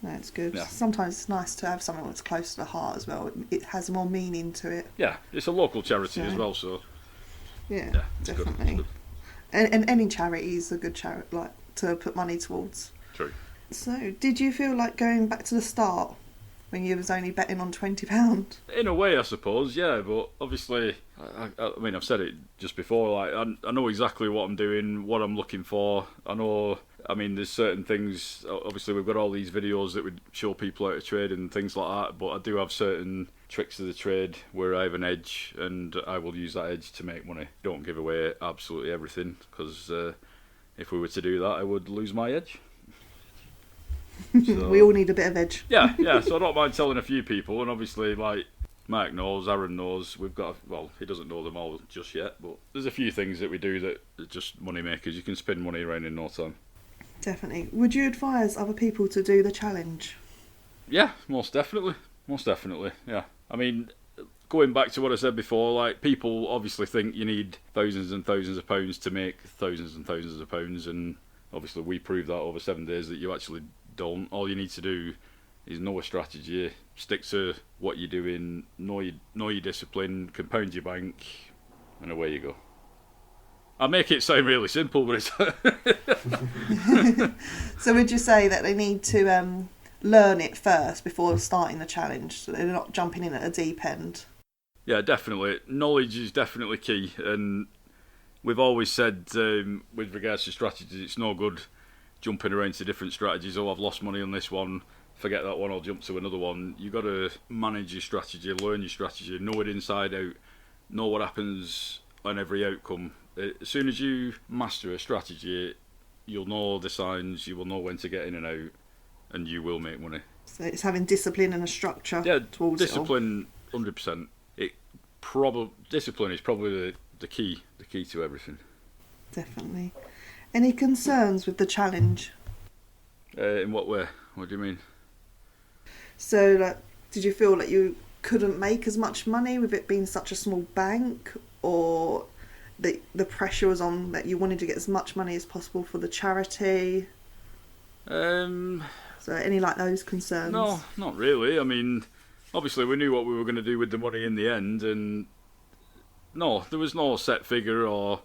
S5: that's good.
S4: Yeah.
S5: Sometimes it's nice to have something that's close to the heart as well. It has more meaning to it.
S4: Yeah, it's a local charity as well, so
S5: yeah,
S4: it's
S5: definitely.
S4: Good.
S5: And any charity is a good charity, like to put money towards.
S4: True.
S5: So, did you feel like going back to the start when you was only betting on £20?
S4: In a way, I suppose, yeah. But obviously, I mean, I've said it just before. Like, I know exactly what I'm doing, what I'm looking for. I know I mean, there's certain things. Obviously, we've got all these videos that would show people how to trade and things like that. But I do have certain tricks of the trade where I have an edge, and I will use that edge to make money. Don't give away absolutely everything, because if we were to do that, I would lose my edge. So,
S5: we all need a bit of edge.
S4: Yeah. So I don't mind telling a few people, and obviously, like Mark knows, Aaron knows. We've got he doesn't know them all just yet, but there's a few things that we do that are just money makers. You can spend money around in no time.
S5: Definitely. Would you advise other people to do the challenge?
S4: Yeah, most definitely. Yeah. I mean, going back to what I said before, like, people obviously think you need thousands and thousands of pounds to make thousands and thousands of pounds, and obviously we proved that over 7 days that you actually don't. All you need to do is know a strategy, stick to what you're doing, know your discipline, compound your bank, and away you go. I make it sound really simple, but it's...
S5: So would you say that they need to learn it first before starting the challenge, so they're not jumping in at a deep end?
S4: Yeah, definitely. Knowledge is definitely key, and we've always said with regards to strategies, it's no good jumping around to different strategies. Oh, I've lost money on this one, forget that one, I'll jump to another one. You've got to manage your strategy, learn your strategy, know it inside out, know what happens on every outcome. As soon as you master a strategy, you'll know the signs, you will know when to get in and out, and you will make money.
S5: So it's having discipline and a structure.
S4: Yeah,
S5: towards
S4: discipline, 100%. Discipline is probably the key to everything.
S5: Definitely. Any concerns with the challenge?
S4: In what way? What do you mean?
S5: So, like, did you feel like you couldn't make as much money with it being such a small bank, or the pressure was on that you wanted to get as much money as possible for the charity? So any like those concerns?
S4: No, not really. I mean, obviously we knew what we were going to do with the money in the end, and no, there was no set figure or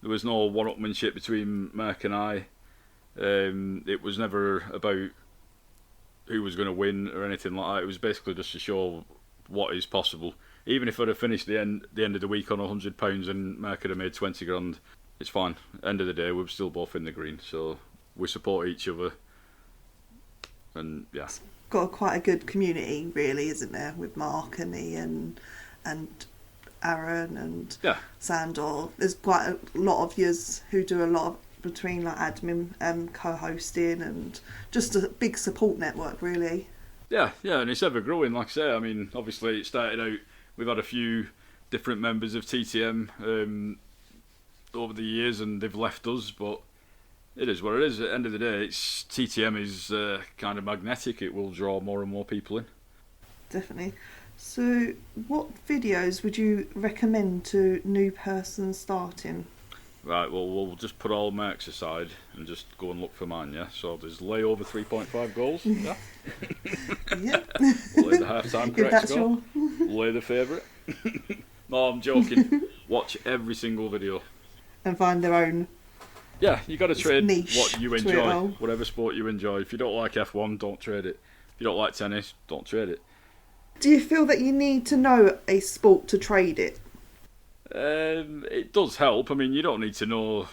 S4: there was no one-upmanship between Mark and I. It was never about who was going to win or anything like that. It was basically just to show what is possible. Even if I'd have finished the end of the week on £100 and Mark had made 20 grand, it's fine. End of the day, we're still both in the green, so we support each other. And yeah,
S5: it's got quite a good community, really, isn't there? With Mark and Ian and Aaron and Sandor. There's quite a lot of yous who do a lot of, between like admin and co-hosting, and just a big support network, really. Yeah,
S4: and it's ever growing. Like I say, I mean, obviously it started out. We've had a few different members of TTM over the years, and they've left us, but it is what it is. At the end of the day, TTM is kind of magnetic. It will draw more and more people in.
S5: Definitely. So, what videos would you recommend to new persons starting?
S4: Right, well, we'll just put all marks aside and just go and look for mine, yeah? So there's lay over 3.5 goals, yeah?
S5: Yep.
S4: Lay the half-time correct score. Lay the favourite. No, I'm joking. Watch every single video.
S5: And find their own.
S4: Yeah, you got to trade
S5: niche
S4: what you enjoy, whatever sport you enjoy. If you don't like F1, don't trade it. If you don't like tennis, don't trade it.
S5: Do you feel that you need to know a sport to trade it?
S4: It does help. I mean, you don't need to know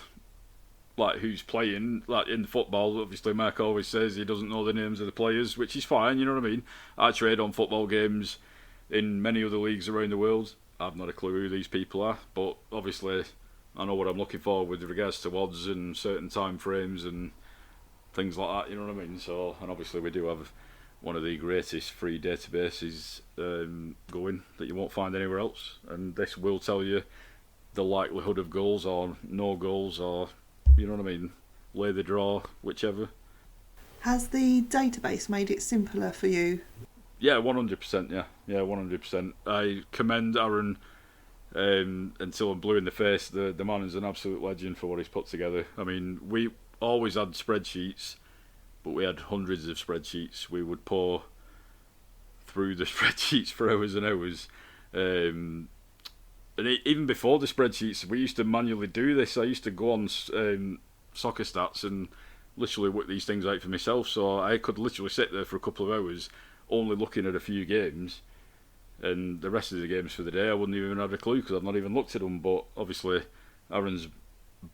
S4: like who's playing. Like in football, obviously, Mark always says he doesn't know the names of the players, which is fine. You know what I mean? I trade on football games in many other leagues around the world. I've not a clue who these people are, but obviously, I know what I'm looking for with regards to odds and certain time frames and things like that. You know what I mean? So, and obviously, we do have one of the greatest free databases going that you won't find anywhere else, and this will tell you the likelihood of goals or no goals, or you know what I mean, lay the draw, whichever. Has
S5: the database made it simpler for you?
S4: Yeah, 100%. Yeah, 100%. I commend Aaron until I'm blue in the face. The man is an absolute legend for what he's put together. I mean, we always had spreadsheets, but we had hundreds of spreadsheets. We would pour through the spreadsheets for hours and hours. And even before the spreadsheets, we used to manually do this. I used to go on soccer stats and literally work these things out for myself. So I could literally sit there for a couple of hours only looking at a few games. And the rest of the games for the day, I wouldn't even have a clue because I've not even looked at them. But obviously, Aaron's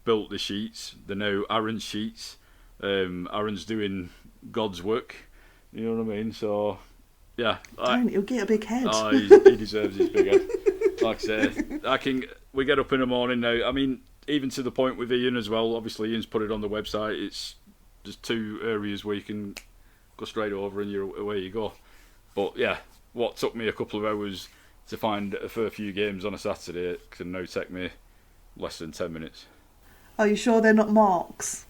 S4: built the sheets. They're now Aaron's sheets. Aaron's doing God's work. You know what I mean? So, yeah.
S7: He'll get a big head.
S4: Oh, he deserves his big head. Like I say, we get up in the morning now. I mean, even to the point with Ian as well. Obviously, Ian's put it on the website. It's just 2 areas where you can go straight over and away you go. But yeah, what took me a couple of hours to find a fair few games on a Saturday can now take me less than 10 minutes.
S7: Are you sure they're not marks?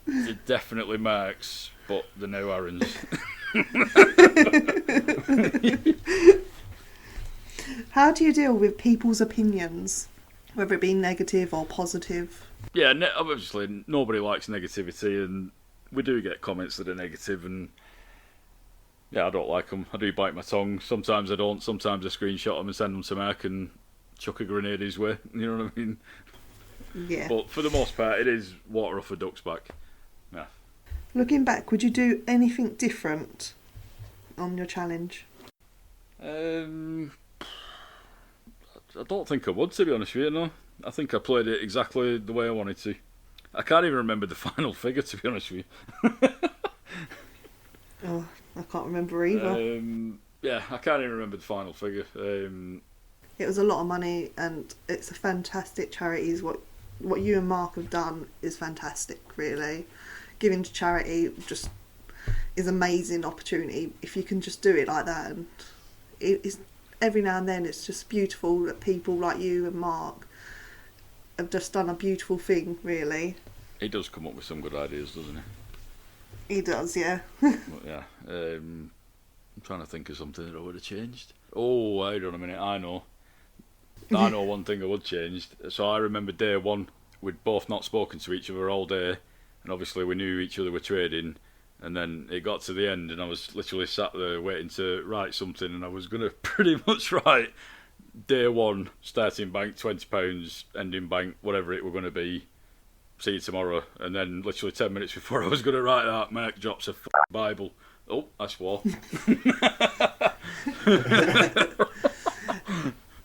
S4: It definitely marks, but they're no Aaron's.
S7: How do you deal with people's opinions, whether it be negative or positive?
S4: Yeah, obviously nobody likes negativity, and we do get comments that are negative, and yeah, I don't like them. I do bite my tongue. Sometimes I don't. Sometimes I screenshot them and send them to Mark and chuck a grenade his way. You know what I mean?
S7: Yeah.
S4: But for the most part, it is water off a duck's back. Yeah.
S7: Looking back, would you do anything different on your challenge?
S4: I don't think I would, to be honest with you, no. I think I played it exactly the way I wanted to. I can't even remember the final figure, to be honest with you.
S7: Oh, I can't remember either.
S4: Yeah, I can't even remember the final figure.
S7: It was a lot of money, and it's a fantastic charity. What you and Mark have done is fantastic, really. Giving to charity just is an amazing opportunity if you can just do it like that. And it's every now and then it's just beautiful that people like you and Mark have just done a beautiful thing, really.
S4: He does come up with some good ideas, doesn't he?
S7: He does, yeah.
S4: But yeah, I'm trying to think of something that I would have changed. Oh, hold on a minute, I know one thing I would change. So I remember day one, we'd both not spoken to each other all day, and obviously we knew each other were trading, and then it got to the end and I was literally sat there waiting to write something, and I was going to pretty much write day one, starting bank £20, ending bank whatever it were going to be, see you tomorrow. And then literally 10 minutes before I was going to write that, Mark drops a Bible. Oh, I swore.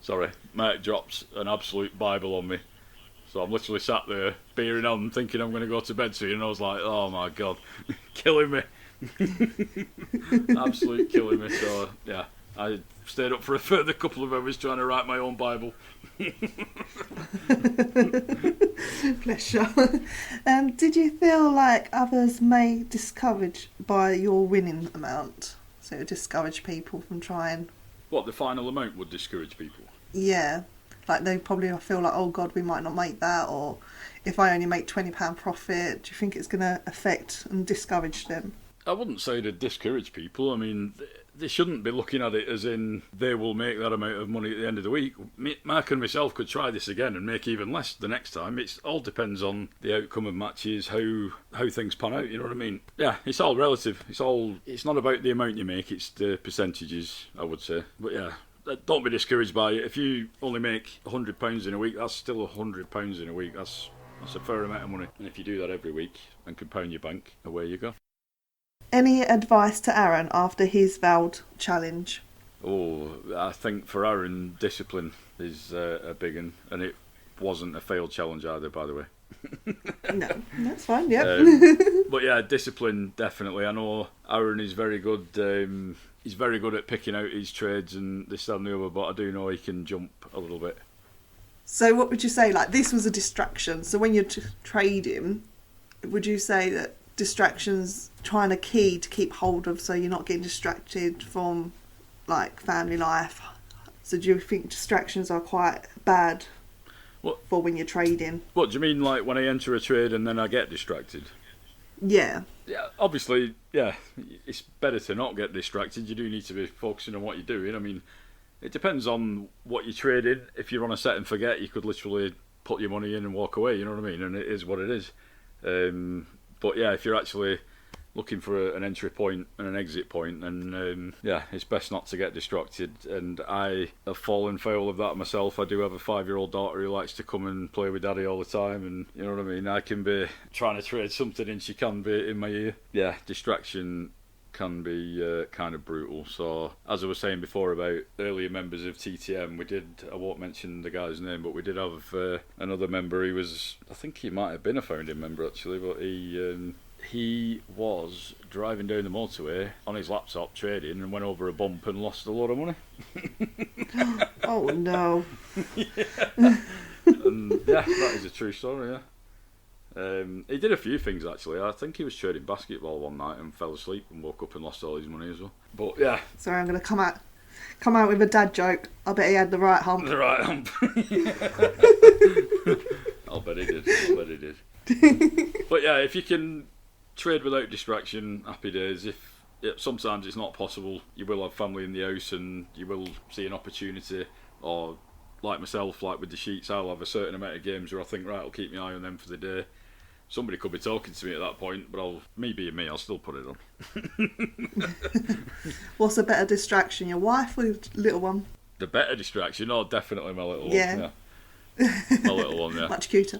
S4: Sorry, Mark drops an absolute Bible on me. So I'm literally sat there, beering on, thinking I'm going to go to bed soon, and I was like, oh my God, killing me. Absolute killing me. So, yeah, I stayed up for a further couple of hours trying to write my own Bible.
S7: Bless you. Did you feel like others may discourage by your winning amount? So it would discourage people from trying?
S4: What, the final amount would discourage people?
S7: Yeah. Like they probably feel like, oh God, we might not make that, or if I only make £20 profit, do you think it's going to affect and discourage them?
S4: I wouldn't say to discourage people. I mean, they shouldn't be looking at it as in they will make that amount of money at the end of the week. Mark and myself could try this again and make even less the next time. It all depends on the outcome of matches, how things pan out, you know what I mean? Yeah, it's all relative. It's not about the amount you make, it's the percentages, I would say. But yeah, don't be discouraged by it. If you only make £100 in a week, that's still £100 in a week. That's a fair amount of money. And if you do that every week and compound your bank, away you go.
S7: Any advice to Aaron after his vowed challenge?
S4: Oh, I think for Aaron, discipline is a big one, and it wasn't a failed challenge either, by the way.
S7: No, that's fine, yeah.
S4: But yeah, discipline, definitely. I know Aaron is very good. He's very good at picking out his trades and this, that and the other, but I do know he can jump a little bit.
S7: So what would you say, like, this was a distraction, so when you're trading, would you say that distractions trying to keep hold of so you're not getting distracted from like family life? So do you think distractions are quite bad for when you're trading?
S4: What do you mean, like when I enter a trade and then I get distracted?
S7: Yeah,
S4: obviously, yeah, it's better to not get distracted. You do need to be focusing on what you're doing. I mean, it depends on what you're trading. If you're on a set and forget, you could literally put your money in and walk away, you know what I mean? And it is what it is. But yeah, if you're actually looking for an entry point and an exit point, then yeah, it's best not to get distracted. And I have fallen foul of that myself. I do have a 5-year-old daughter who likes to come and play with daddy all the time, and you know what I mean? I can be trying to trade something and she can be in my ear. Yeah, distraction can be kind of brutal. So as I was saying before about earlier members of TTM, we did, I won't mention the guy's name, but we did have another member. He was, I think he might have been a founding member actually, but He was driving down the motorway on his laptop trading and went over a bump and lost a lot of money.
S7: Oh no.
S4: And yeah, that is a true story, yeah. He did a few things actually. I think he was trading basketball one night and fell asleep and woke up and lost all his money as well. But yeah.
S7: Sorry, I'm going to come out with a dad joke. I bet he had the right hump.
S4: The right hump. I'll bet he did. But yeah, if you can trade without distraction, happy days. Sometimes it's not possible, you will have family in the house and you will see an opportunity, or like myself, like with the sheets, I'll have a certain amount of games where I think, right, I'll keep my eye on them for the day. Somebody could be talking to me at that point, but me being me, I'll still put it on.
S7: What's a better distraction, your wife or your little one?
S4: The better distraction? Oh, definitely my little one.
S7: Yeah.
S4: My little one, yeah.
S7: Much cuter.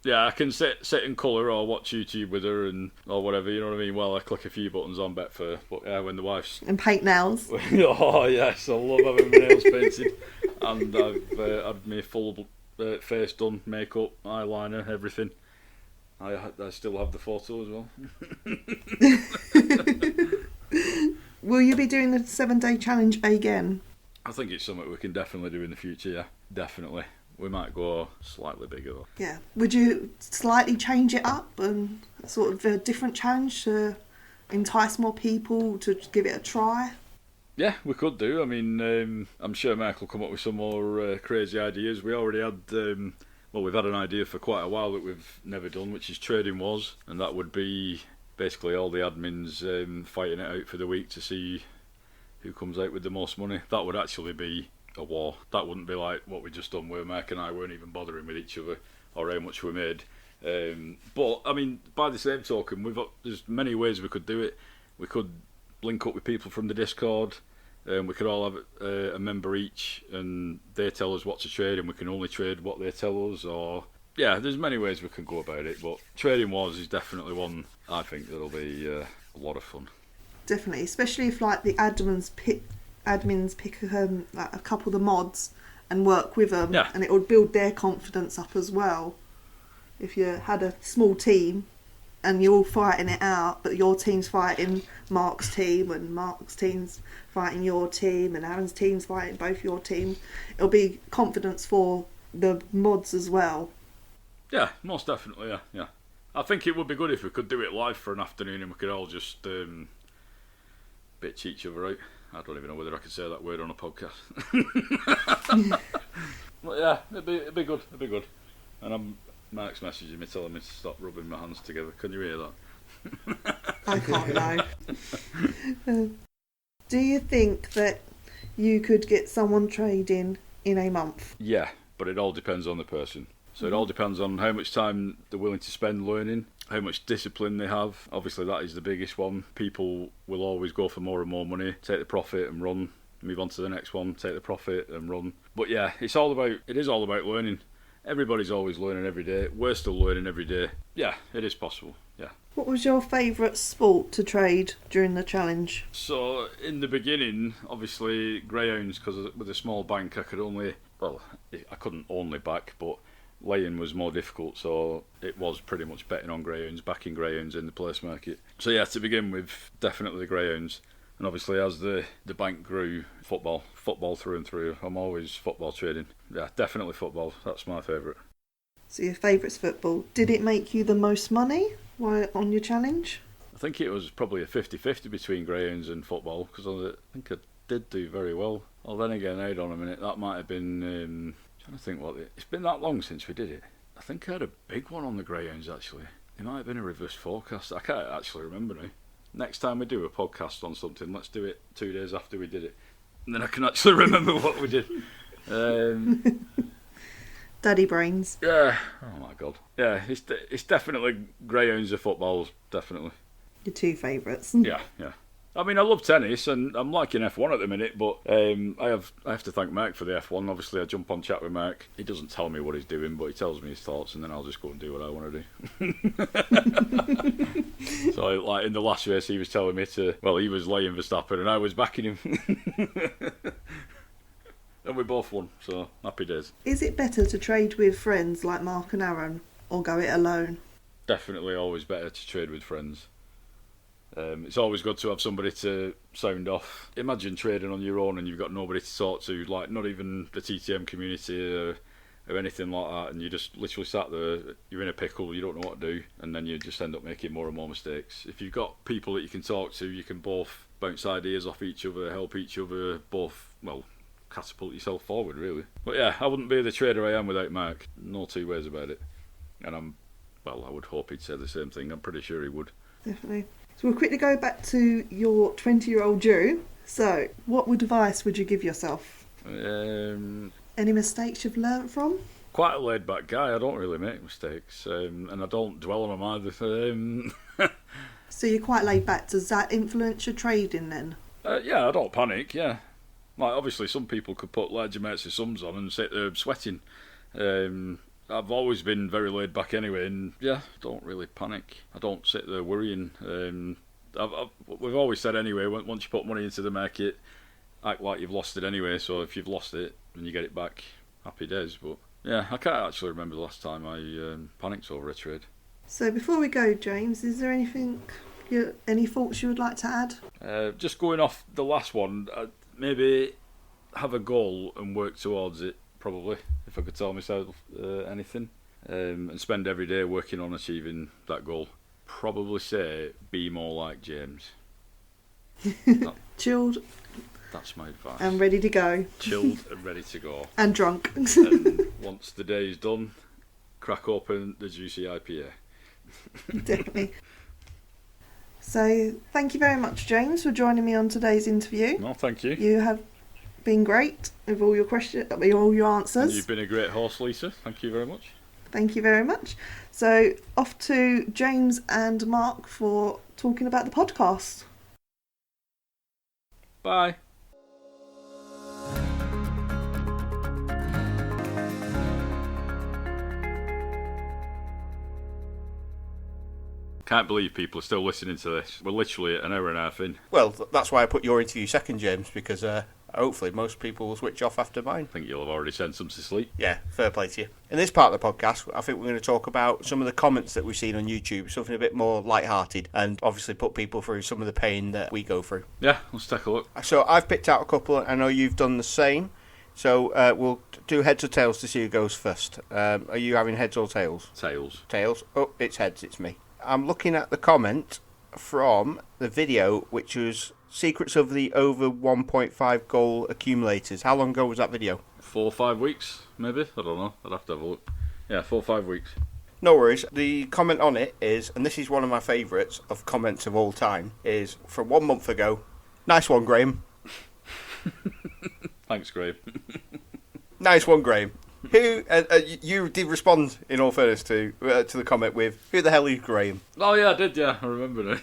S4: Yeah, I can sit and colour or watch YouTube with her or whatever, you know what I mean? Well, I click a few buttons on Betfair, but yeah, when the wife's...
S7: And paint nails.
S4: Oh, yes, I love having my nails painted. And I've had my full face done, makeup, eyeliner, everything. I still have the photo as well.
S7: Will you be doing the 7-day challenge again?
S4: I think it's something we can definitely do in the future, yeah. Definitely. We might go slightly bigger though.
S7: Yeah. Would you slightly change it up and sort of a different challenge to entice more people to give it a try?
S4: Yeah, we could do. I mean, I'm sure Mark will come up with some more crazy ideas. We already had, we've had an idea for quite a while that we've never done, which is Trading Wars, and that would be basically all the admins fighting it out for the week to see who comes out with the most money. That would actually be a war. That wouldn't be like what we just done where Mark and I weren't even bothering with each other or how much we made. But I mean, by the same token, there's many ways we could do it. We could link up with people from the Discord. We could all have a member each, and they tell us what to trade, and we can only trade what they tell us. Or yeah, there's many ways we can go about it. But Trading Wars is definitely one I think that'll be a lot of fun.
S7: Definitely, especially if like the admins pick like a couple of the mods and work with them,
S4: yeah.
S7: And it would build their confidence up as well. If you had a small team and you're all fighting it out, but your team's fighting Mark's team and Mark's team's fighting your team and Aaron's team's fighting both your teams, it'll be confidence for the mods as well.
S4: Yeah, most definitely, yeah. I think it would be good if we could do it live for an afternoon and we could all just bitch each other out. I don't even know whether I could say that word on a podcast. But yeah, it'd be good. And Mark's messaging me telling me to stop rubbing my hands together. Can you hear that?
S7: I can't know. Do you think that you could get someone trading in a month?
S4: Yeah, but it all depends on the person. So it all depends on how much time they're willing to spend learning, how much discipline they have. Obviously that is the biggest one. People will always go for more and more money, take the profit and run, move on to the next one, take the profit and run. But yeah, it is all about learning. Everybody's always learning every day. We're still learning every day. Yeah, it is possible, yeah.
S7: What was your favourite sport to trade during the challenge?
S4: So in the beginning, obviously greyhounds, because with a small bank I couldn't only back, but laying was more difficult, so it was pretty much betting on greyhounds, backing greyhounds in the place market. So yeah, to begin with, definitely the greyhounds. And obviously as the bank grew, football through and through. I'm always football trading. Yeah, definitely football. That's my favourite.
S7: So your favourite's football. Did it make you the most money while on your challenge?
S4: I think it was probably a 50-50 between greyhounds and football, because I think I did do very well. Well, then again, hold on a minute, that might have been... I think it's been that long since we did it. I think I had a big one on the greyhounds actually. It might have been a reverse forecast. I can't actually remember now. Next time we do a podcast on something, let's do it 2 days after we did it, and then I can actually remember what we did.
S7: Daddy brains.
S4: Yeah. Oh my god. Yeah, it's definitely greyhounds or footballs. Definitely.
S7: Your two favourites.
S4: Yeah. I mean, I love tennis, and I'm liking F1 at the minute, but I have to thank Mark for the F1. Obviously, I jump on chat with Mark. He doesn't tell me what he's doing, but he tells me his thoughts, and then I'll just go and do what I want to do. So, like, in the last race, he was telling me he was laying Verstappen, and I was backing him. And we both won, so happy days.
S7: Is it better to trade with friends like Mark and Aaron, or go it alone?
S4: definitely always better to trade with friends. It's always good to have somebody to sound off. Imagine trading on your own and you've got nobody to talk to, like not even the TTM community or anything like that, and you just literally sat there, you're in a pickle, you don't know what to do, and then you just end up making more and more mistakes. If you've got people that you can talk to, you can both bounce ideas off each other, help each other, both, well, catapult yourself forward, really. But yeah, I wouldn't be the trader I am without Mark. No two ways about it. And I would hope he'd say the same thing. I'm pretty sure he would.
S7: Definitely. So we'll quickly go back to your 20-year-old you. So, what advice would you give yourself? Any mistakes you've learnt from?
S4: Quite a laid-back guy. I don't really make mistakes, and I don't dwell on them either.
S7: So you're quite laid back. Does that influence your trading then?
S4: Yeah, I don't panic. Yeah, like obviously some people could put large amounts of sums on and sit there sweating. I've always been very laid back anyway, and yeah, don't really panic. I don't sit there worrying. We've always said anyway, once you put money into the market, act like you've lost it anyway. So if you've lost it and you get it back, happy days. But yeah, I can't actually remember the last time I panicked over a trade.
S7: So before we go, James, is there anything, any thoughts you would like to add?
S4: Just going off the last one, maybe have a goal and work towards it, probably, if I could tell myself anything. And spend every day working on achieving that goal. Probably say, be more like James.
S7: Chilled.
S4: That's my advice.
S7: And ready to go.
S4: Chilled and ready to go.
S7: And drunk.
S4: And once the day is done, crack open the juicy IPA.
S7: Definitely. So, thank you very much, James, for joining me on today's interview.
S4: No, thank you.
S7: You have been great with all your questions, all your answers.
S4: And you've been a great host, Lisa. Thank you very much.
S7: Thank you very much. So, off to James and Mark for talking about the podcast.
S4: Bye. Can't believe people are still listening to this. We're literally an hour and a half in.
S1: Well, that's why I put your interview second, James, because hopefully most people will switch off after mine.
S4: I think you'll have already sent some to sleep.
S1: Yeah, fair play to you. In this part of the podcast, I think we're going to talk about some of the comments that we've seen on YouTube, something a bit more light-hearted, and obviously put people through some of the pain that we go through.
S4: Yeah, let's take a look.
S1: So I've picked out a couple, I know you've done the same, so we'll do heads or tails to see who goes first. Are you having heads or tails?
S4: Tails.
S1: Tails? Oh, it's heads, it's me. I'm looking at the comment from the video, which was Secrets of the over 1.5 goal accumulators. How long ago was that video?
S4: 4 or 5 weeks, maybe? I don't know. I'd have to have a look. Yeah, 4 or 5 weeks.
S1: No worries. The comment on it is, and this is one of my favourites of comments of all time, is from 1 month ago. Nice one, Graham.
S4: Thanks, Graham.
S1: Nice one, Graham. Who you did respond, in all fairness, to the comment with, who the hell is Graham?
S4: Oh yeah, I did, yeah. I remember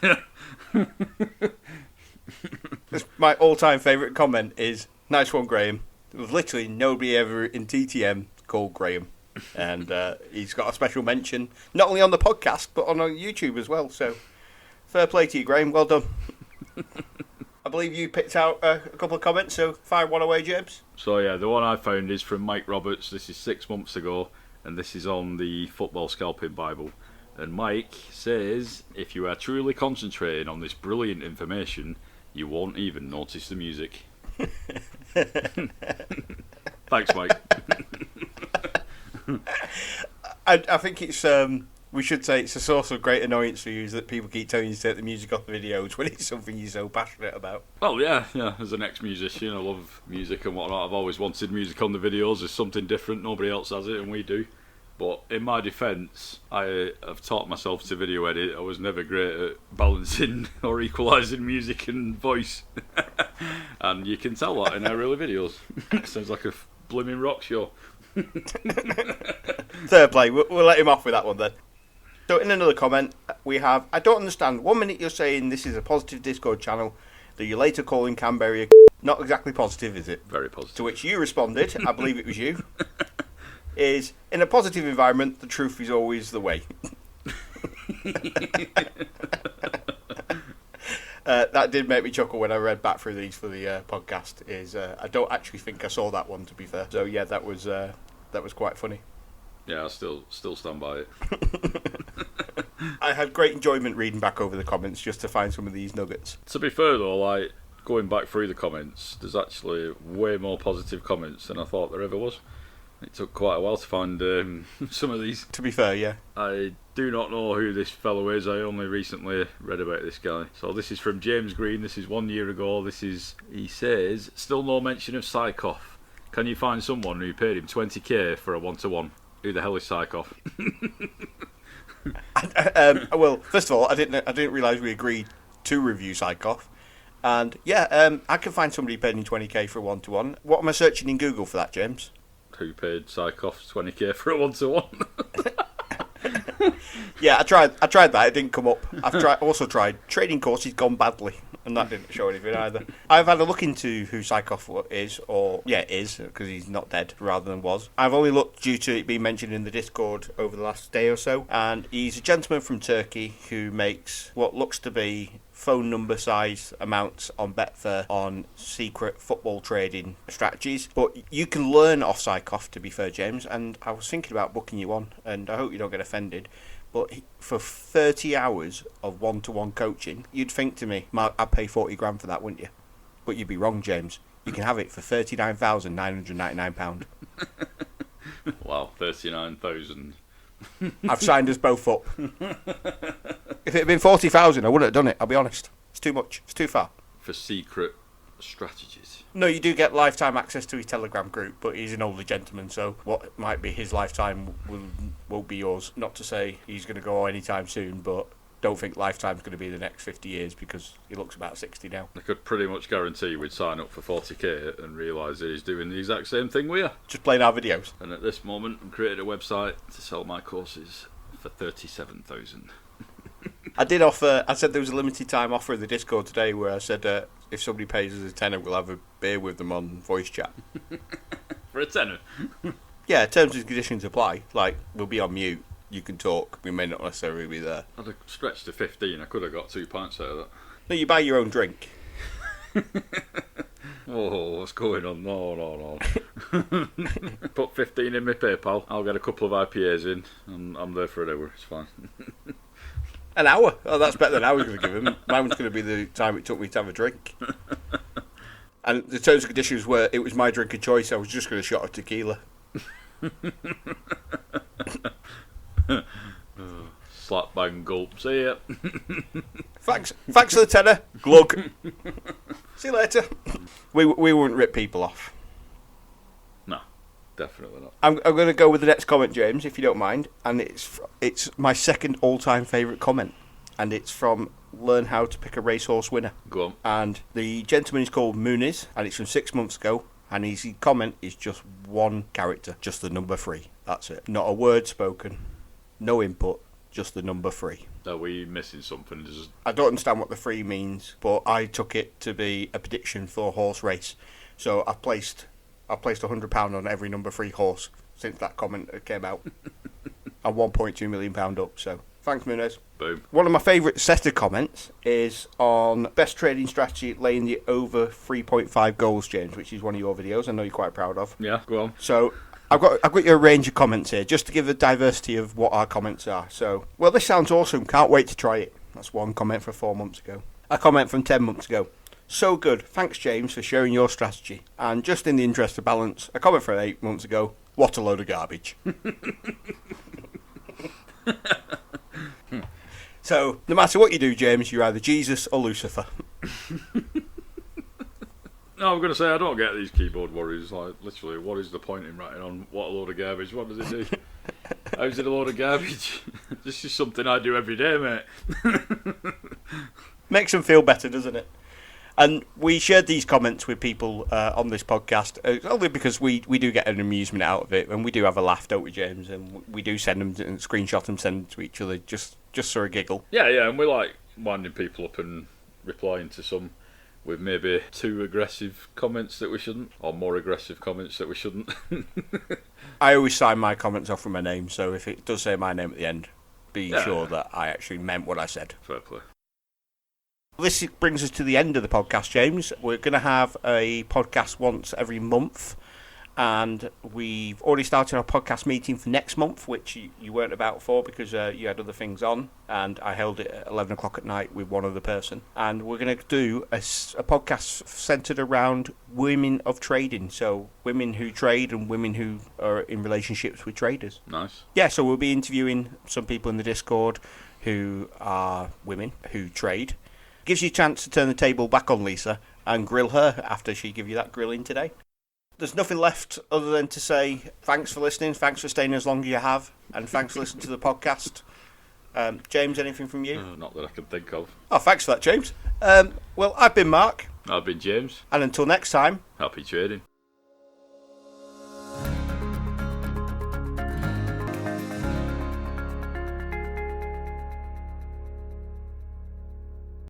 S4: it.
S1: That's my all-time favourite comment is, nice one, Graham. There's literally nobody ever in TTM called Graham. And he's got a special mention, not only on the podcast, but on YouTube as well. So, fair play to you, Graham. Well done. I believe you picked out a couple of comments, so fire one away, James.
S4: So yeah, the one I found is from Mike Roberts. This is 6 months ago, and this is on the Football Scalping Bible. And Mike says, if you are truly concentrating on this brilliant information, you won't even notice the music. Thanks, Mike.
S1: I think it's we should say it's a source of great annoyance for you that people keep telling you to take the music off the videos when it's something you're so passionate about.
S4: Well, yeah. As an ex-musician, I love music and whatnot. I've always wanted music on the videos. There's something different. Nobody else has it, and we do. But in my defence, I have taught myself to video edit. I was never great at balancing or equalising music and voice. And you can tell that in our early videos. It sounds like a blooming rock show.
S1: Fair play. We'll let him off with that one then. So in another comment, we have, I don't understand. 1 minute you're saying this is a positive Discord channel, that you're later calling Canberra a not exactly positive, is it?
S4: Very positive.
S1: To which you responded, I believe it was you, is, in a positive environment, the truth is always the way. That did make me chuckle when I read back through these for the podcast, is I don't actually think I saw that one, to be fair. So yeah, that was quite funny.
S4: Yeah, I still stand by it.
S1: I had great enjoyment reading back over the comments just to find some of these nuggets.
S4: To be fair though, like going back through the comments, there's actually way more positive comments than I thought there ever was. It took quite a while to find some of these.
S1: To be fair, yeah.
S4: I do not know who this fellow is. I only recently read about this guy. So this is from James Green. This is 1 year ago. He says, still no mention of Psychoff. Can you find someone who paid him 20k for a 1-to-1? Who the hell is Psychoff?
S1: Well, first of all, I didn't realise we agreed to review Psychoff. And yeah, I can find somebody paying 20k for a 1-to-1. What am I searching in Google for that, James?
S4: Who paid Psychoff 20k for a 1-to-1?
S1: Yeah, I tried that. It didn't come up. Also tried trading courses gone badly, and that didn't show anything either. I've had a look into who Psychoff is, because he's not dead rather than was. I've only looked due to it being mentioned in the Discord over the last day or so, and he's a gentleman from Turkey who makes what looks to be phone number size amounts on Betfair on secret football trading strategies. But you can learn off Psychoff, to be fair, James, and I was thinking about booking you on, and I hope you don't get offended, but for 30 hours of 1-to-1 coaching, you'd think to me, Mark, I'd pay 40 grand for that, wouldn't you? But you'd be wrong, James. You can have it for £39,999.
S4: Wow, 39,000.
S1: I've signed us both up. If it had been 40,000, I wouldn't have done it, I'll be honest. It's too much. It's too far.
S4: For secret strategies.
S1: No, you do get lifetime access to his Telegram group, but he's an older gentleman, so what might be his lifetime won't be yours. Not to say he's going to go anytime soon, but don't think lifetime's going to be the next 50 years because he looks about 60 now.
S4: I could pretty much guarantee we'd sign up for 40k and realise that he's doing the exact same thing we are.
S1: Just playing our videos.
S4: And at this moment, I've created a website to sell my courses for 37,000.
S1: I said there was a limited time offer in the Discord today where I said if somebody pays us a tenner, we'll have a beer with them on voice chat.
S4: For a tenner?
S1: Yeah, terms and conditions apply. Like, we'll be on mute, you can talk, we may not necessarily be there.
S4: I'd have stretched to 15, I could have got 2 pints out of that.
S1: No, you buy your own drink.
S4: Oh, what's going on? No. Put 15 in my PayPal, I'll get a couple of IPAs in, and I'm there for an hour, it's fine.
S1: An hour? Oh, that's better than I was going to give him. Mine was going to be the time it took me to have a drink. And the terms and conditions were, it was my drink of choice, I was just going to shot of tequila.
S4: Slap, bang, gulp, see ya.
S1: Thanks for the tenner. Glug. See you later. We wouldn't rip people off.
S4: No, definitely not.
S1: I'm going to go with the next comment, James, if you don't mind. And it's my second all-time favourite comment. And it's from Learn How to Pick a Racehorse Winner.
S4: Go on.
S1: And the gentleman is called Muniz, and it's from 6 months ago. And his comment is just one character, just the number 3. That's it. Not a word spoken, no input, just the number 3.
S4: Are we missing something?
S1: I don't understand what the 3 means, but I took it to be a prediction for a horse race. So I placed £100 on every number 3 horse since that comment came out. And £1.2 million up, so thanks, Muniz.
S4: Boom.
S1: One of my favourite set of comments is on best trading strategy laying the over 3.5 goals, James, which is one of your videos I know you're quite proud of.
S4: Yeah, go on.
S1: So I've got your range of comments here just to give the diversity of what our comments are. So, well, this sounds awesome, can't wait to try it. That's one comment from 4 months ago. A comment from 10 months ago. So good, thanks James for sharing your strategy. And just in the interest of balance, a comment from 8 months ago. What a load of garbage. So, no matter what you do, James, you're either Jesus or Lucifer.
S4: No, I'm going to say I don't get these keyboard warriors. Like, literally, what is the point in writing on what a load of garbage? What does it do? How's it a load of garbage? This is something I do every day, mate.
S1: Makes them feel better, doesn't it? And we shared these comments with people on this podcast only because we do get an amusement out of it, and we do have a laugh, don't we, James? And we do send them and screenshot them, send them to each other just for a giggle.
S4: Yeah, and we like winding people up and replying to some with maybe too aggressive comments that we shouldn't, or more aggressive comments that we shouldn't.
S1: I always sign my comments off with my name, so if it does say my name at the end, be sure that I actually meant what I said.
S4: Fair play.
S1: This brings us to the end of the podcast, James. We're going to have a podcast once every month, And we've already started our podcast meeting for next month, which you weren't about for because you had other things on, and I held it at 11 o'clock at night with one other person. And we're going to do a podcast centred around women of trading, so women who trade and women who are in relationships with traders.
S4: Nice.
S1: Yeah, so we'll be interviewing some people in the Discord who are women who trade. Gives you a chance to turn the table back on Lisa and grill her after she give you that grilling today. There's nothing left other than to say thanks for listening, thanks for staying as long as you have, and thanks for listening to the podcast. James, anything from you?
S4: Not that I can think of.
S1: Oh, thanks for that, James. Well, I've been Mark.
S4: I've been James.
S1: And until next time,
S4: Happy trading.